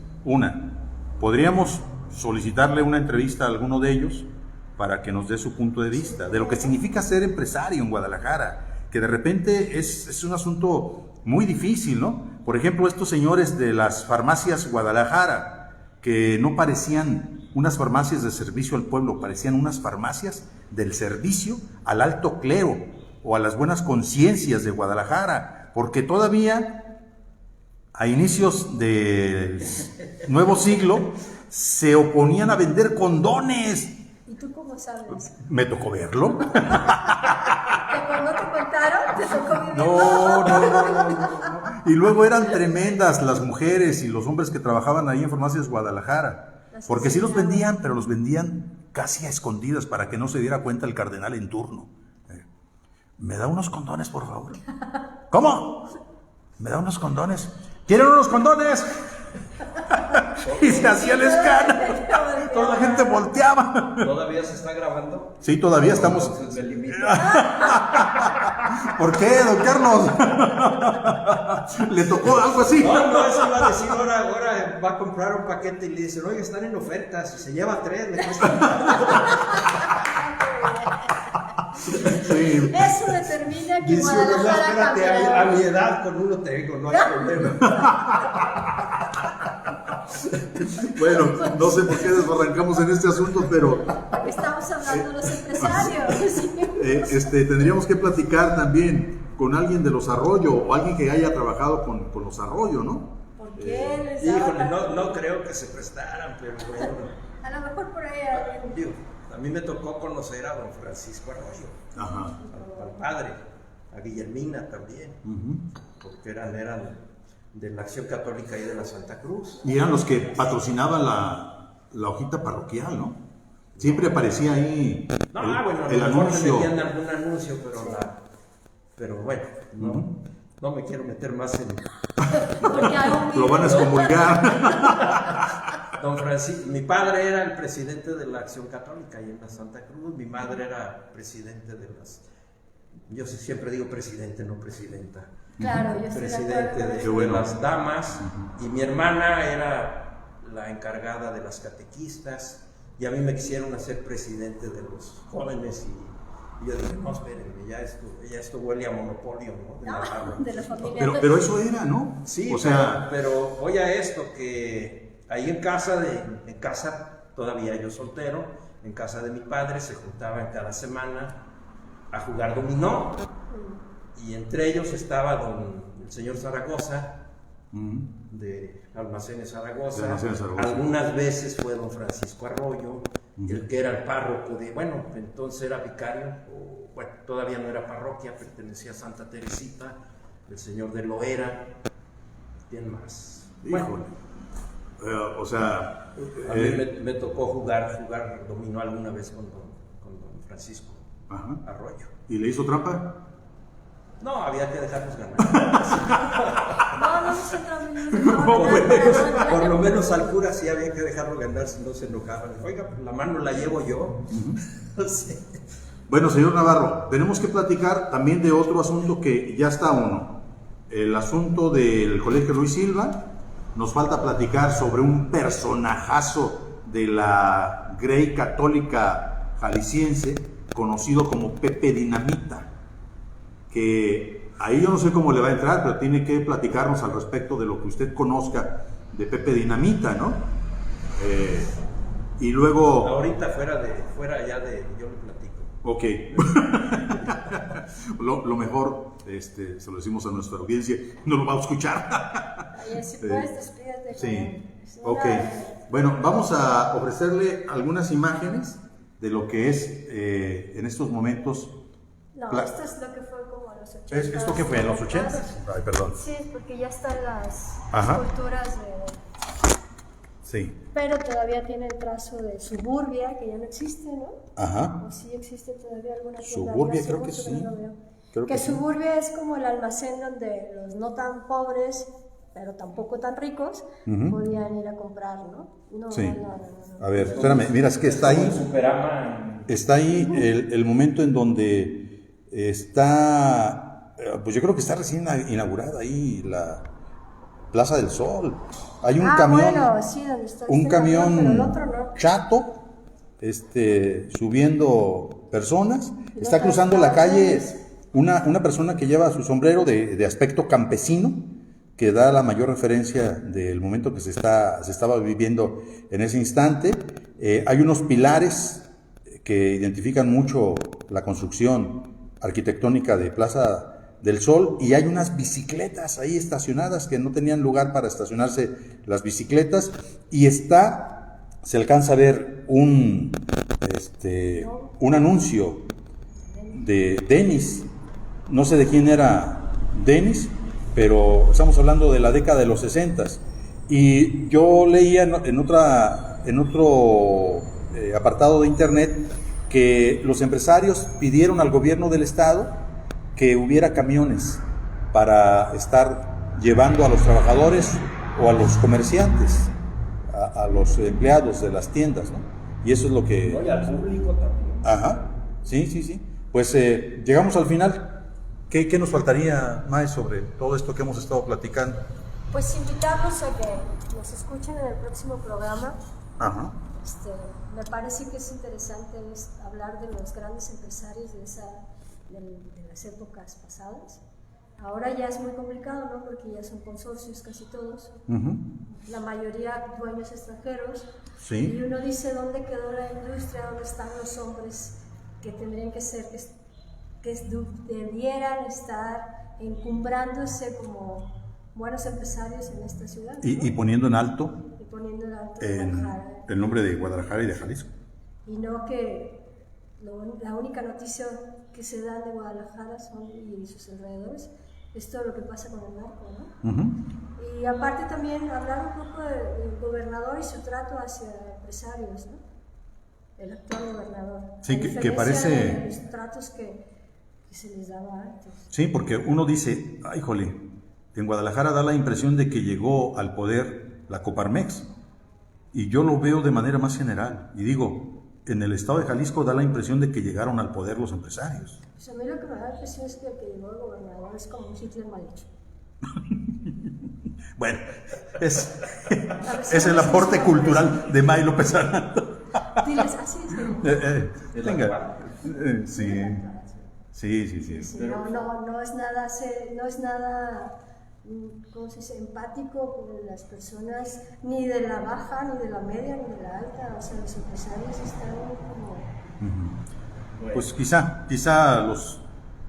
podríamos solicitarle una entrevista a alguno de ellos para que nos dé su punto de vista, de lo que significa ser empresario en Guadalajara, que de repente es un asunto muy difícil, ¿no? Por ejemplo, estos señores de las farmacias Guadalajara, que no parecían unas farmacias de servicio al pueblo, parecían unas farmacias del servicio al alto clero o a las buenas conciencias de Guadalajara, porque todavía a inicios del nuevo siglo se oponían a vender condones. ¿Y tú cómo sabes? Me tocó verlo. ¿Que cuando te contaron te tocó vivirlo? No. Y luego eran tremendas las mujeres y los hombres que trabajaban ahí en farmacias Guadalajara, porque sí los vendían, pero los vendían casi a escondidas para que no se diera cuenta el cardenal en turno. ¿Me da unos condones, por favor? ¿Cómo? ¿Me da unos condones? ¿Quieren unos condones? Y se hacía el escándalo. Toda la gente volteaba. ¿Todavía se está grabando? Sí, todavía estamos. Entonces me limito. ¿Por qué, don Carlos? ¿Le tocó algo así? No, eso iba a decir, ahora va a comprar un paquete y le dicen, oye, están en oferta, si se lleva 3, le cuesta. Sí. Eso determina que Dice uno, no, Guadalajara espérate, cambiará. a mi edad con uno te digo, no hay problema. Bueno, no sé por qué desbarrancamos en este asunto, pero Estamos hablando de los empresarios. tendríamos que platicar también con alguien de los Arroyo o alguien que haya trabajado con los Arroyo, ¿no? ¿Por qué les daba Híjole, tanto? no creo que se prestaran, pero bueno. A lo mejor por ahí alguien. Digo, a mí me tocó conocer a don Francisco Arroyo, Ajá. al padre, a Guillermina también, porque eran de la Acción Católica y de la Santa Cruz. Y eran los que patrocinaban la hojita parroquial, ¿no? Siempre aparecía ahí el anuncio. Metían algún anuncio, pero bueno, no me quiero meter más en... Porque hay un Lo van a excomulgar. Don Francisco, mi padre era el presidente de la Acción Católica y en la Santa Cruz, mi madre era presidente de las... Yo siempre digo presidente, no presidenta. Claro, yo estoy de Presidente acuerdo. de las damas, y mi hermana era la encargada de las catequistas, y a mí me quisieron hacer presidente de los jóvenes, y yo dije, no, espérenme, ya esto huele a monopolio, ¿no? De la familia. Pero eso era, ¿no? Sí, o sea, pero oye a esto, que ahí en casa, todavía yo soltero, en casa de mi padre se juntaban cada semana a jugar dominó, y entre ellos estaba el señor Zaragoza, de Almacenes Zaragoza. Algunas veces fue don Francisco Arroyo, el que era el párroco entonces era vicario, todavía no era parroquia, pertenecía a Santa Teresita, el señor de Loera. ¿Quién más? híjole. O sea, a mí me tocó jugar dominó alguna vez con don Francisco Arroyo. ¿Y le hizo trampa? No, había que dejarnos ganar. Por lo menos al cura sí había que dejarlo ganar, si no se enojaba. Oiga, la mano la llevo yo. Sí. Bueno, señor Navarro, tenemos que platicar también de otro asunto que ya está el asunto del Colegio Ruiz Silva. Nos falta platicar sobre un personajazo de la Grey católica jalisciense, conocido como Pepe Dinamita, que ahí yo no sé cómo le va a entrar, pero tiene que platicarnos al respecto de lo que usted conozca de Pepe Dinamita, ¿no? Y luego... Ahorita fuera ya de... yo le platico. Ok. lo mejor, se lo decimos a nuestra audiencia, no lo va a escuchar. Ahí sí puedes, despídete. Sí, ok. Bueno, vamos a ofrecerle algunas imágenes de lo que es en estos momentos. No, esto es lo que fue como a los 80. ¿Esto qué fue? ¿En los 80? Ay, perdón. Sí, porque ya están las Ajá. esculturas de... Sí. Pero todavía tiene el trazo de Suburbia, que ya no existe, ¿no? Ajá. ¿O sí existe todavía alguna tienda? Suburbia, Hace creo que mucho sí. no lo veo. Creo Que que sí. Suburbia es como el almacén donde los no tan pobres, pero tampoco tan ricos, podían ir a comprar, ¿no? No, Sí. no. A ver, espérame, mira, es que está ahí. Superama. Está ahí el momento en donde está, pues yo creo que está recién inaugurada ahí la Plaza del Sol. Hay un camión, bueno, sí, donde está un este camión pero el otro no. chato, subiendo personas. Está Los cruzando la calle transportes. una persona que lleva su sombrero de aspecto campesino, que da la mayor referencia del momento que se estaba viviendo en ese instante. Hay unos pilares que identifican mucho la construcción arquitectónica de Plaza del Sol, y hay unas bicicletas ahí estacionadas que no tenían lugar para estacionarse las bicicletas, y se alcanza a ver un anuncio de Denis. No sé de quién era Denis, pero estamos hablando de la década de los 60. Y yo leía en otro apartado de internet que los empresarios pidieron al gobierno del estado que hubiera camiones para estar llevando a los trabajadores o a los comerciantes, a los empleados de las tiendas, ¿no? Y eso es lo que... Y al público también. Ajá, sí. Pues llegamos al final. ¿Qué nos faltaría, Mae, sobre todo esto que hemos estado platicando? Pues invitarlos a que nos escuchen en el próximo programa. Ajá. Me parece que es interesante hablar de los grandes empresarios de las épocas pasadas. Ahora ya es muy complicado, ¿no? Porque ya son consorcios casi todos, la mayoría dueños extranjeros. Sí. Y uno dice, ¿dónde quedó la industria? ¿Dónde están los hombres que tendrían que ser, que debieran estar encumbrándose como buenos empresarios en esta ciudad, ¿no? Y poniendo en alto Guadalajara. el nombre de Guadalajara y de Jalisco. Y no que la única noticia que se da de Guadalajara y sus alrededores es todo lo que pasa con el narco, ¿no? Y aparte también hablar un poco del gobernador y su trato hacia empresarios, ¿no? El actual gobernador. Sí, que parece... de los tratos que se les daba antes. Sí, porque uno dice, ay, jole, en Guadalajara da la impresión de que llegó al poder la Coparmex, y yo lo veo de manera más general, y digo, en el estado de Jalisco da la impresión de que llegaron al poder los empresarios. Pues a mí lo que me da la impresión es que el que llegó el gobernador es como un sitio mal hecho. Bueno, es el aporte cultural de May López Arnaldo. Diles así, Venga. Sí. No es nada, ¿cómo se dice?, empático con las personas, ni de la baja, ni de la media, ni de la alta. O sea, los empresarios están como... Pues quizá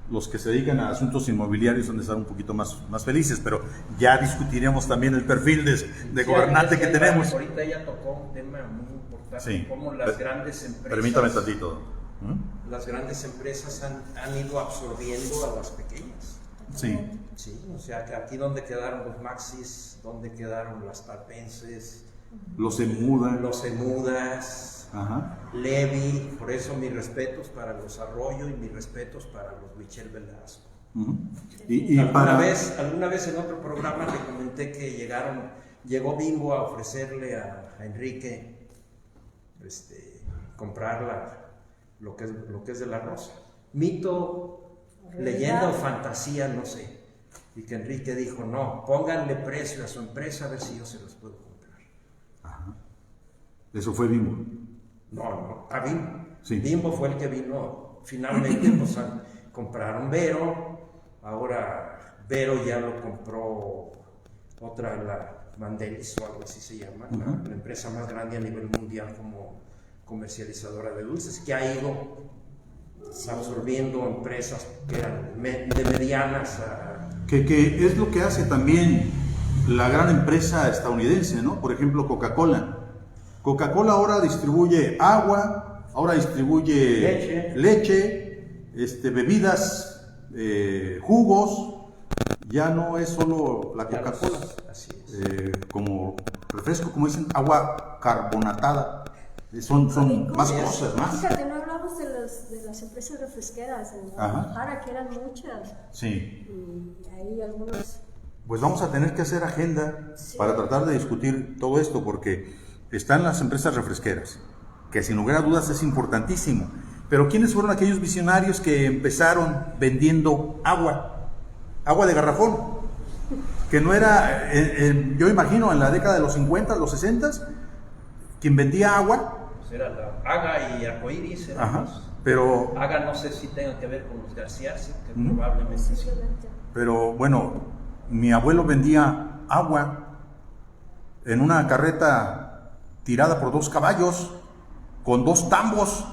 los que se dedican a asuntos inmobiliarios han de estar un poquito más felices, pero ya discutiremos también el perfil de gobernante que tenemos. Ahorita ya tocó un tema muy importante, Sí. cómo las grandes empresas... Permítame tantito. Las grandes empresas han ido absorbiendo a las pequeñas. Sí. Sí, o sea, que aquí donde quedaron los Maxis, donde quedaron las Tarpenses, Los Emuda. los Emudas, Ajá. Levi, por eso mis respetos para los Arroyo y mis respetos para los Michel Velasco. Y Alguna vez en otro programa le comenté que llegó Bimbo a ofrecerle a Enrique comprar lo que es de la Rosa. Mito, leyenda o fantasía, no sé. Y que Enrique dijo, no, pónganle precio a su empresa a ver si yo se los puedo comprar. Ajá. Eso fue Bimbo. No, a Bimbo. Sí. Bimbo fue el que vino, finalmente pues compraron Vero, ahora Vero ya lo compró otra, la Mandelis o algo así se llama, la empresa más grande a nivel mundial como comercializadora de dulces, que ha ido absorbiendo empresas que eran de medianas a... Que es lo que hace también la gran empresa estadounidense, ¿no? Por ejemplo, Coca-Cola. Coca-Cola ahora distribuye agua, ahora distribuye leche, bebidas, jugos. Ya no es solo la Coca-Cola, Así es. como refresco, como dicen, agua carbonatada. Son más cosas, más. Fíjate, no hablamos de las empresas refresqueras en Guadalajara, que eran muchas. Sí. Y hay algunos. Pues vamos a tener que hacer agenda para tratar de discutir todo esto, porque están las empresas refresqueras, que sin lugar a dudas es importantísimo. Pero ¿quiénes fueron aquellos visionarios que empezaron vendiendo agua de garrafón? Que no era, yo imagino, en la década de los 50, los 60, quien vendía agua. Era la Aga y Arcoiris. Pero Aga no sé si tenga que ver con los Garciase, que probablemente sí. Pero bueno, mi abuelo vendía agua en una carreta tirada por 2 caballos, con 2 tambos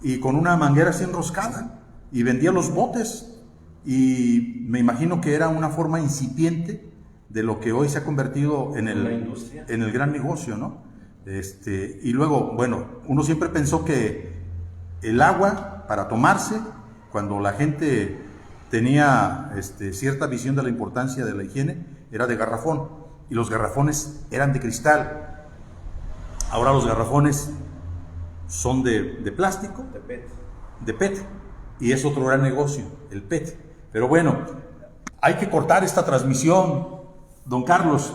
y con una manguera así enroscada, y vendía los botes, y me imagino que era una forma incipiente de lo que hoy se ha convertido en el gran negocio, ¿no? Y luego, bueno, uno siempre pensó que el agua para tomarse, cuando la gente tenía cierta visión de la importancia de la higiene, era de garrafón, y los garrafones eran de cristal. Ahora los garrafones son de plástico, de PET, y es otro gran negocio, el PET. Pero bueno, hay que cortar esta transmisión. Don Carlos,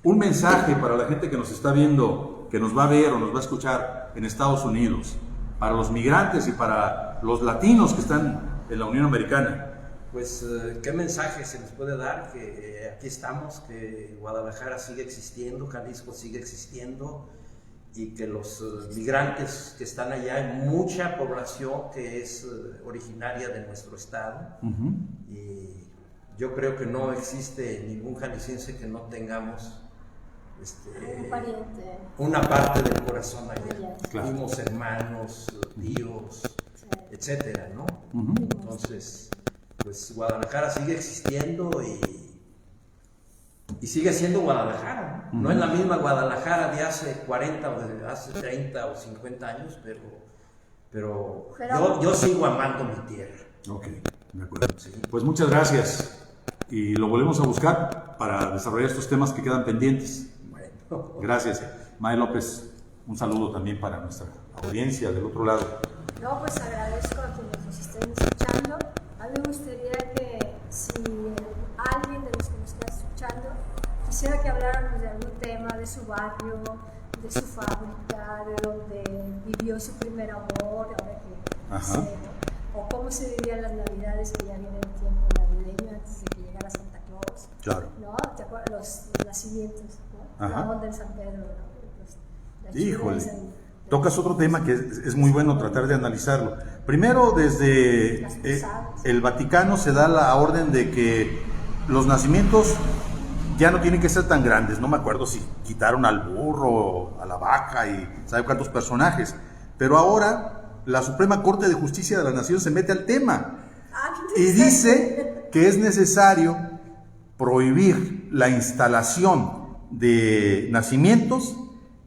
un mensaje para la gente que nos está viendo, que nos va a ver o nos va a escuchar en Estados Unidos, para los migrantes y para los latinos que están en la Unión Americana. Pues, ¿qué mensaje se les puede dar? Que aquí estamos, que Guadalajara sigue existiendo, Jalisco sigue existiendo, y que los migrantes que están allá, hay mucha población que es originaria de nuestro estado, y yo creo que no existe ningún jalisciense que no tengamos un pariente, una parte del corazón allá. Claro. Primos, hermanos, tíos, etcétera, ¿no? Entonces, pues Guadalajara sigue existiendo y sigue siendo Guadalajara. No es la misma Guadalajara de hace 40 o de hace 30 o 50 años, pero yo sigo amando mi tierra. Ok, de acuerdo. Sí. Pues muchas gracias, y lo volvemos a buscar para desarrollar estos temas que quedan pendientes. Bueno. Gracias. Mae López, un saludo también para nuestra audiencia del otro lado. No, pues agradezco a quienes nos estén escuchando. A mí me gustaría que si alguien de los que nos está escuchando quisiera que habláramos de algún tema, de su barrio, de su fábrica, de donde vivió su primer amor, ahora que o cómo se vivían las navidades, que ya viene el tiempo navideño antes de que llegara Santa Claus. Claro. ¿No? ¿Te acuerdas? Los nacimientos, ¿no? La onda en San Pedro, ¿no? Híjole. Tocas otro tema que es muy bueno tratar de analizarlo. Primero, desde el Vaticano se da la orden de que los nacimientos ya no tienen que ser tan grandes. No me acuerdo si quitaron al burro, a la vaca y sabe cuántos personajes. Pero ahora la Suprema Corte de Justicia de la Nación se mete al tema y dice que es necesario prohibir la instalación de nacimientos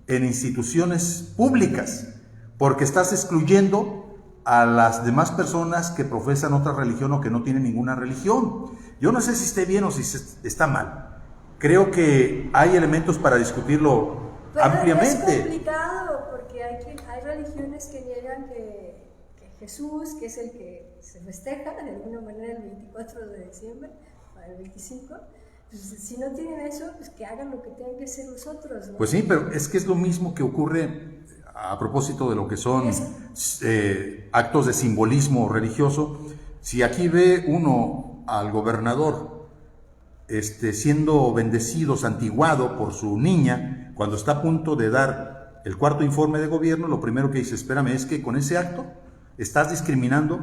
en instituciones públicas, porque estás excluyendo a las demás personas que profesan otra religión o que no tienen ninguna religión. Yo no sé si esté bien o si está mal. Creo que hay elementos para discutirlo ampliamente. Es complicado porque hay religiones que niegan que Jesús, que es el que se festeja de alguna manera el 24 de diciembre, para el 25, pues, si no tienen eso, pues que hagan lo que tengan que hacer los otros, ¿no? Pues sí, pero es que es lo mismo que ocurre a propósito de lo que son actos de simbolismo religioso. Si aquí ve uno al gobernador siendo bendecido, santiguado por su niña, cuando está a punto de dar el cuarto informe de gobierno, lo primero que dice, espérame, es que con ese acto estás discriminando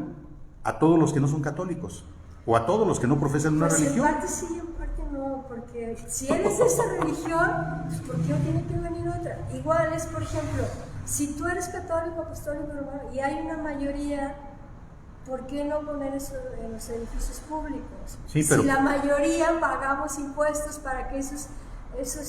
a todos los que no son católicos o a todos los que no profesan una religión. En parte sí, en parte no, porque si él es de esa religión, pues ¿por qué no tiene que venir otra? Igual es, por ejemplo, si tú eres católico, apostólico, romano, y hay una mayoría, ¿por qué no poner eso en los edificios públicos? Sí, pero, si la mayoría pagamos impuestos para que esos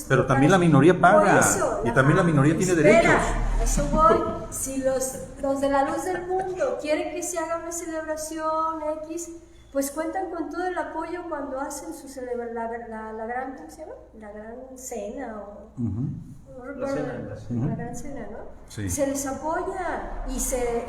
pero también la minoría paga, y también la minoría tiene derechos. A eso voy. Si los de la luz del mundo quieren que se haga una celebración X, pues cuentan con todo el apoyo cuando hacen su la gran, ¿cómo se llama? La gran cena o... No recuerdo, la gran cena, ¿no? Sí. Se les apoya y se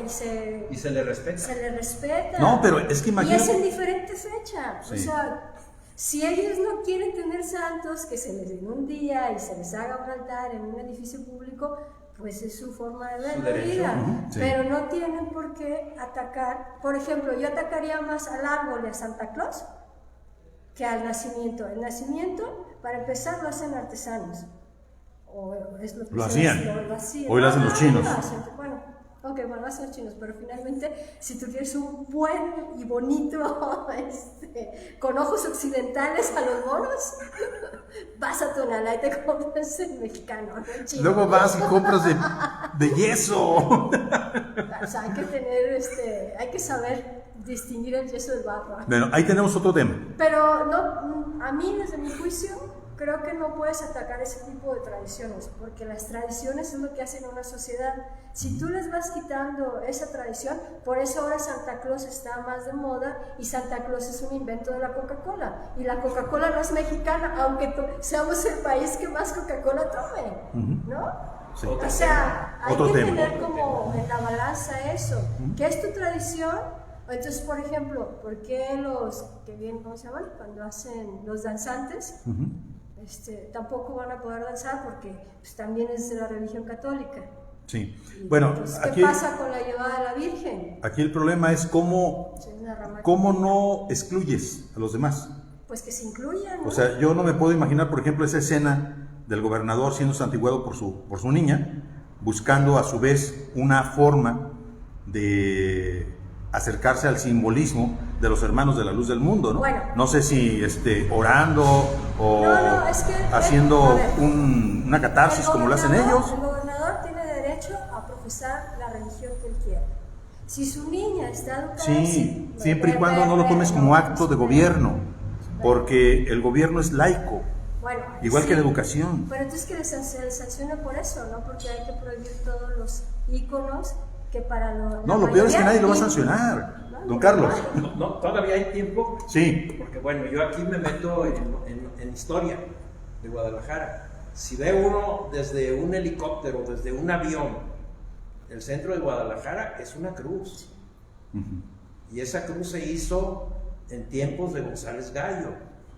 le respeta. Se les respeta. No, pero es que imagínate. Y es en diferente fecha. Sí. O sea, si ellos no quieren tener santos, que se les den un día y se les haga un altar en un edificio público, pues es su forma de ver la vida. Sí. Pero no tienen por qué atacar. Por ejemplo, yo atacaría más al árbol y a Santa Claus que al nacimiento. El nacimiento, para empezar, lo hacen artesanos. O es lo que Lo se hacían. hacía. Hoy lo hacen los chinos. Bueno, lo hacen los chinos, pero finalmente, si tú quieres un buen y bonito, con ojos occidentales a los monos, vas a Tonalá y te compras el mexicano, ¿no? El chino. Luego vas y compras de yeso. O sea, hay que tener, hay que saber distinguir el yeso del barro. Bueno, ahí tenemos otro tema. Pero no, a mí, desde mi juicio, creo que no puedes atacar ese tipo de tradiciones, porque las tradiciones es lo que hacen una sociedad. Si tú les vas quitando esa tradición, por eso ahora Santa Claus está más de moda y Santa Claus es un invento de la Coca-Cola. Y la Coca-Cola no es mexicana, aunque seamos el país que más Coca-Cola tome, ¿no? Sí. O sea, hay Otro que tema. tener como en la balanza eso. ¿Qué es tu tradición? Entonces, por ejemplo, ¿por qué los que vienen, ¿cómo se llaman? Cuando hacen los danzantes, tampoco van a poder danzar porque pues, también es de la religión católica? Sí. Bueno, entonces, aquí, ¿qué pasa con la llevada de la Virgen? aquí el problema es cómo no excluyes a los demás. Pues que se incluyan, ¿no? O sea, yo no me puedo imaginar, por ejemplo, esa escena del gobernador siendo santiguado por su niña, buscando a su vez una forma de acercarse al simbolismo de los hermanos de la luz del mundo, ¿no? Bueno. No sé si orando o No, es que haciendo una catarsis como lo hacen ellos. El gobernador tiene derecho a profesar la religión que él quiera. Si su niña está educada, Sí, siempre y cuando no lo tomes como acto de gobierno, porque el gobierno es laico, bueno, igual que la educación. Pero entonces que les sancione por eso, ¿no? Porque hay que prohibir todos los íconos que para No, lo peor es que nadie lo va a sancionar, don Carlos. No, todavía hay tiempo. Sí. Porque bueno, yo aquí me meto en historia de Guadalajara. Si ve uno desde un helicóptero, desde un avión, el centro de Guadalajara es una cruz. Y esa cruz se hizo en tiempos de González Gallo.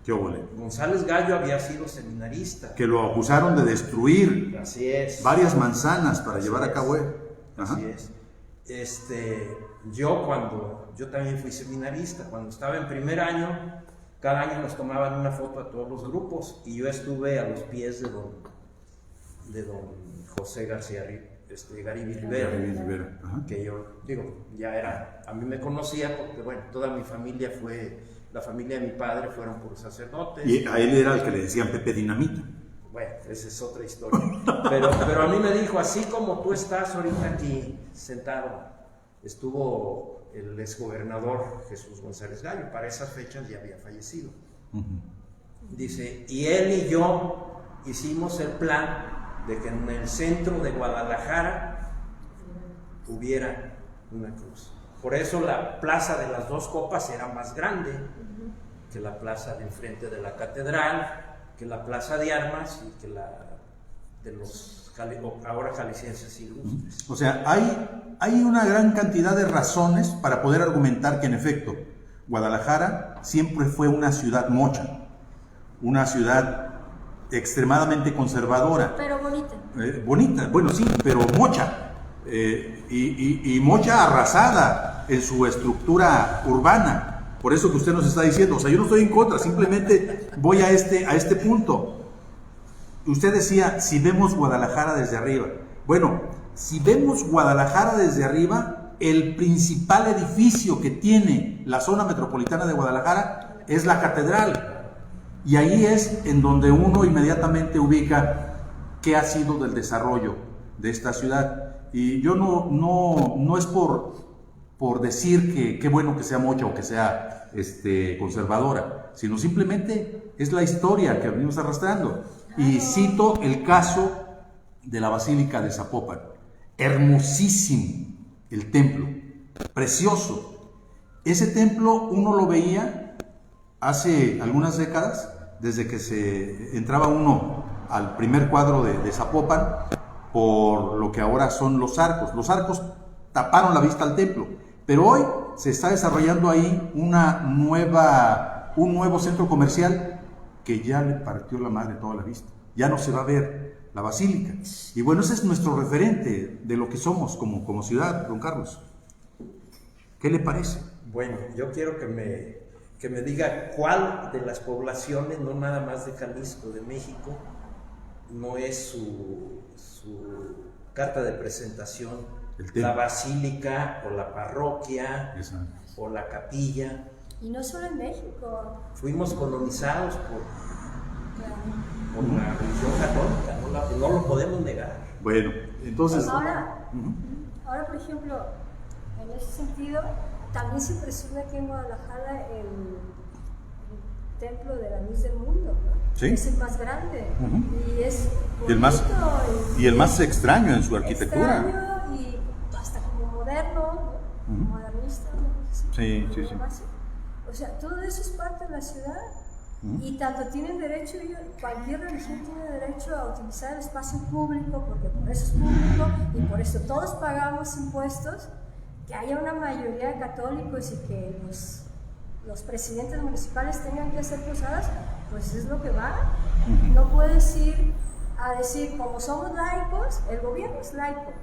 ¿Qué óvole? González Gallo había sido seminarista. Que lo acusaron de destruir Así es. varias manzanas para llevar a cabo. Así es. Yo también fui seminarista. Cuando estaba en primer año, cada año nos tomaban una foto a todos los grupos y yo estuve a los pies de don José García Garibi Rivera, que yo digo, a mí me conocía porque bueno, toda mi familia la familia de mi padre fueron por sacerdotes. Y a él era el que le decían Pepe Dinamita. Bueno, esa es otra historia. Pero a mí me dijo, así como tú estás ahorita aquí sentado, estuvo el exgobernador Jesús González Gallo, para esas fechas ya había fallecido. Dice, y él y yo hicimos el plan de que en el centro de Guadalajara hubiera una cruz. Por eso la plaza de las Dos Copas era más grande que la plaza de enfrente de la catedral, que la plaza de armas y que la de los ahora jaliscienses ilustres. O sea, hay una gran cantidad de razones para poder argumentar que en efecto Guadalajara siempre fue una ciudad mocha, una ciudad extremadamente conservadora. Pero bonita. Bonita, bueno sí, pero mocha. Y mocha arrasada en su estructura urbana. Por eso que usted nos está diciendo, o sea, yo no estoy en contra, simplemente voy a este punto. Usted decía, si vemos Guadalajara desde arriba. Bueno, si vemos Guadalajara desde arriba, el principal edificio que tiene la zona metropolitana de Guadalajara es la catedral. Y ahí es en donde uno inmediatamente ubica qué ha sido del desarrollo de esta ciudad. Y yo no es por decir que qué bueno que sea mocha o que sea conservadora, sino simplemente es la historia que venimos arrastrando. Y cito el caso de la Basílica de Zapopan. Hermosísimo el templo, precioso. Ese templo uno lo veía hace algunas décadas, desde que se entraba uno al primer cuadro de Zapopan, por lo que ahora son los arcos. Los arcos taparon la vista al templo, pero hoy se está desarrollando ahí un nuevo centro comercial que ya le partió la madre toda la vista. Ya no se va a ver la basílica. Y bueno, ese es nuestro referente de lo que somos como ciudad, don Carlos. ¿Qué le parece? Bueno, yo quiero que me diga cuál de las poblaciones, no nada más de Jalisco, de México, no es su carta de presentación, la basílica o la parroquia. Exacto. O la capilla. Y no solo en México. Fuimos colonizados por la religión católica, no lo podemos negar. Bueno, entonces... Ahora, por ejemplo, en ese sentido, también se presume aquí en Guadalajara el templo de la luz del mundo, ¿no? ¿Sí? Es el más grande y es bonito, y el más extraño en su arquitectura. Extraño y hasta como moderno, modernista, no sé si sí. O sea, todo eso es parte de la ciudad. Y tanto tienen derecho, cualquier religión tiene derecho a utilizar el espacio público, porque por eso es público y por eso todos pagamos impuestos. Que haya una mayoría de católicos y que los presidentes municipales tengan que hacer posadas, pues es lo que va. No puedes ir a decir, como somos laicos, el gobierno es laico,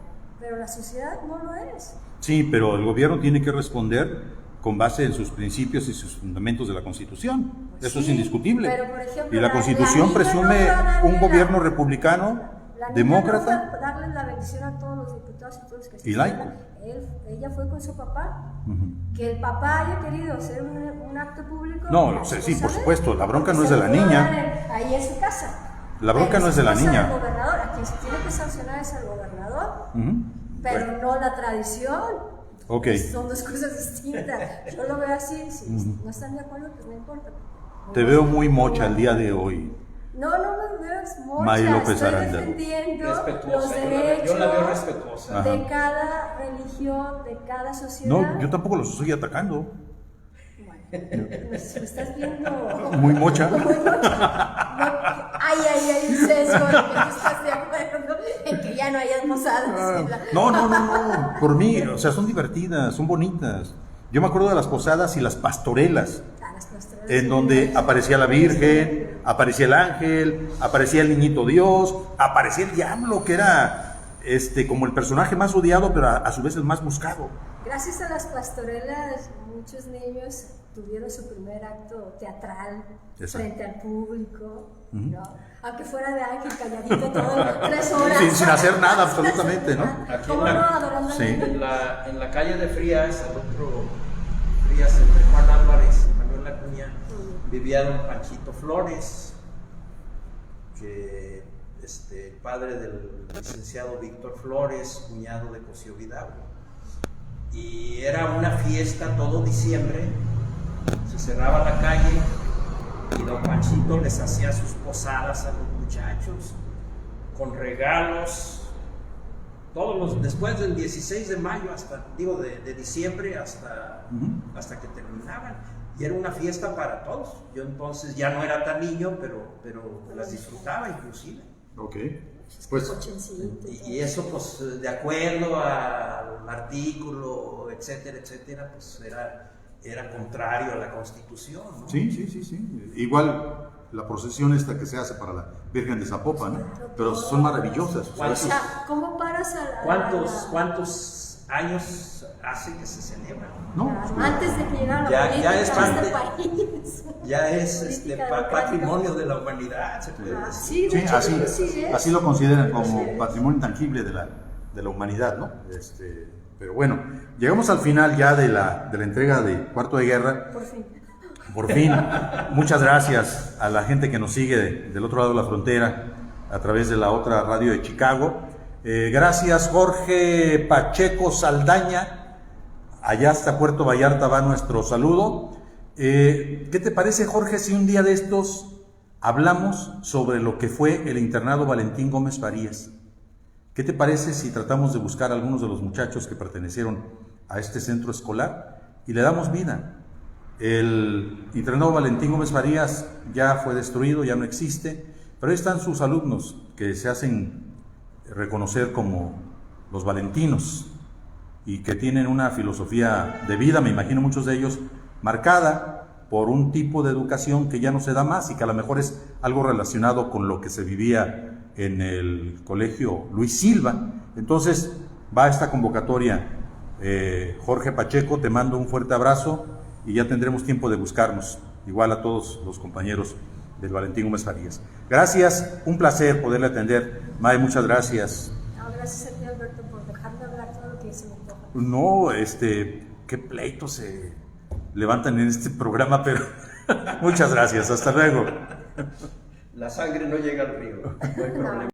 pero la sociedad no lo es. Sí, pero el gobierno tiene que responder con base en sus principios y sus fundamentos de la Constitución. Pues eso sí, es indiscutible. Pero, por ejemplo, y la Constitución presume un gobierno republicano, demócrata. No darle la bendición a todos los diputados y todos los que están. Y laico. Ella fue con su papá. Que el papá haya querido hacer un acto público. No, sí, por supuesto. La bronca no es de la niña. Ahí en su casa. La bronca no es de la niña. El gobernador, a quien se tiene que sancionar es al gobernador. Pero no la tradición. Okay. Son dos cosas distintas. Yo lo veo así. Si no están de acuerdo, pues no importa. Te veo muy mocha el día de hoy. No me veo mocha. May López estoy Aranda. Defendiendo respetuosa, los derechos yo la veo respetuosa. De cada religión, de cada sociedad. No, yo tampoco los estoy atacando. Bueno, me estás viendo muy mocha. Hay un sesgo en que tú estás de acuerdo en que ya no haya posadas. No, por mí, o sea, son divertidas, son bonitas. Yo me acuerdo de las posadas y las pastorelas, en donde aparecía la Virgen, aparecía el ángel, aparecía el niñito Dios, aparecía el diablo, que era como el personaje más odiado, pero a su vez el más buscado. Gracias a las pastorelas, muchos niños tuvieron su primer acto teatral. Exacto. Frente al público, ¿no? Aunque fuera de ángel calladito todo 3 horas. Sin hacer nada, absolutamente, ¿no? Aquí ¿Cómo no? Adorando en la calle de Frías, al otro Frías, entre Juan Álvarez y Manuel Acuña, vivía don Panchito Flores, que padre del licenciado Víctor Flores, cuñado de Cosío Vidal. Y era una fiesta todo diciembre, se cerraba la calle y don Panchito les hacía sus posadas a los muchachos con regalos, después del 16 de mayo de diciembre hasta que terminaban, y era una fiesta para todos. Yo entonces ya no era tan niño, pero las disfrutaba inclusive. Pues, y eso, pues, de acuerdo al artículo, etcétera, pues era contrario a la Constitución, ¿no? Sí. Igual la procesión esta que se hace para la Virgen de Zapopan, ¿no? Pero son maravillosas. O sea, ¿cómo paras a ¿Cuántos años hace que se celebra? No, antes de que llegara la política a este país. Ya es patrimonio de la humanidad, se puede decir. Sí, así lo consideran como patrimonio intangible de la humanidad, ¿no? Pero bueno, llegamos al final ya de la entrega de Cuarto de Guerra. Por fin. Muchas gracias a la gente que nos sigue del otro lado de la frontera a través de la otra radio de Chicago. Gracias, Jorge Pacheco Saldaña. Allá hasta Puerto Vallarta va nuestro saludo. ¿Qué te parece, Jorge, si un día de estos hablamos sobre lo que fue el internado Valentín Gómez Farías? ¿Qué te parece si tratamos de buscar a algunos de los muchachos que pertenecieron a este centro escolar y le damos vida. El internado Valentín Gómez Farías ya fue destruido, ya no existe, pero ahí están sus alumnos que se hacen reconocer como los valentinos y que tienen una filosofía de vida, me imagino muchos de ellos, marcada por un tipo de educación que ya no se da más y que a lo mejor es algo relacionado con lo que se vivía en el colegio Luis Silva. Entonces va esta convocatoria. Jorge Pacheco, te mando un fuerte abrazo y ya tendremos tiempo de buscarnos, igual a todos los compañeros del Valentín Gómez Farías. Gracias, un placer poderle atender. Mae, muchas gracias. No, gracias a ti, Alberto, por dejarme hablar todo lo que se me antoja. No, qué pleitos se levantan en este programa, pero muchas gracias, hasta luego. La sangre no llega al río, no hay problema.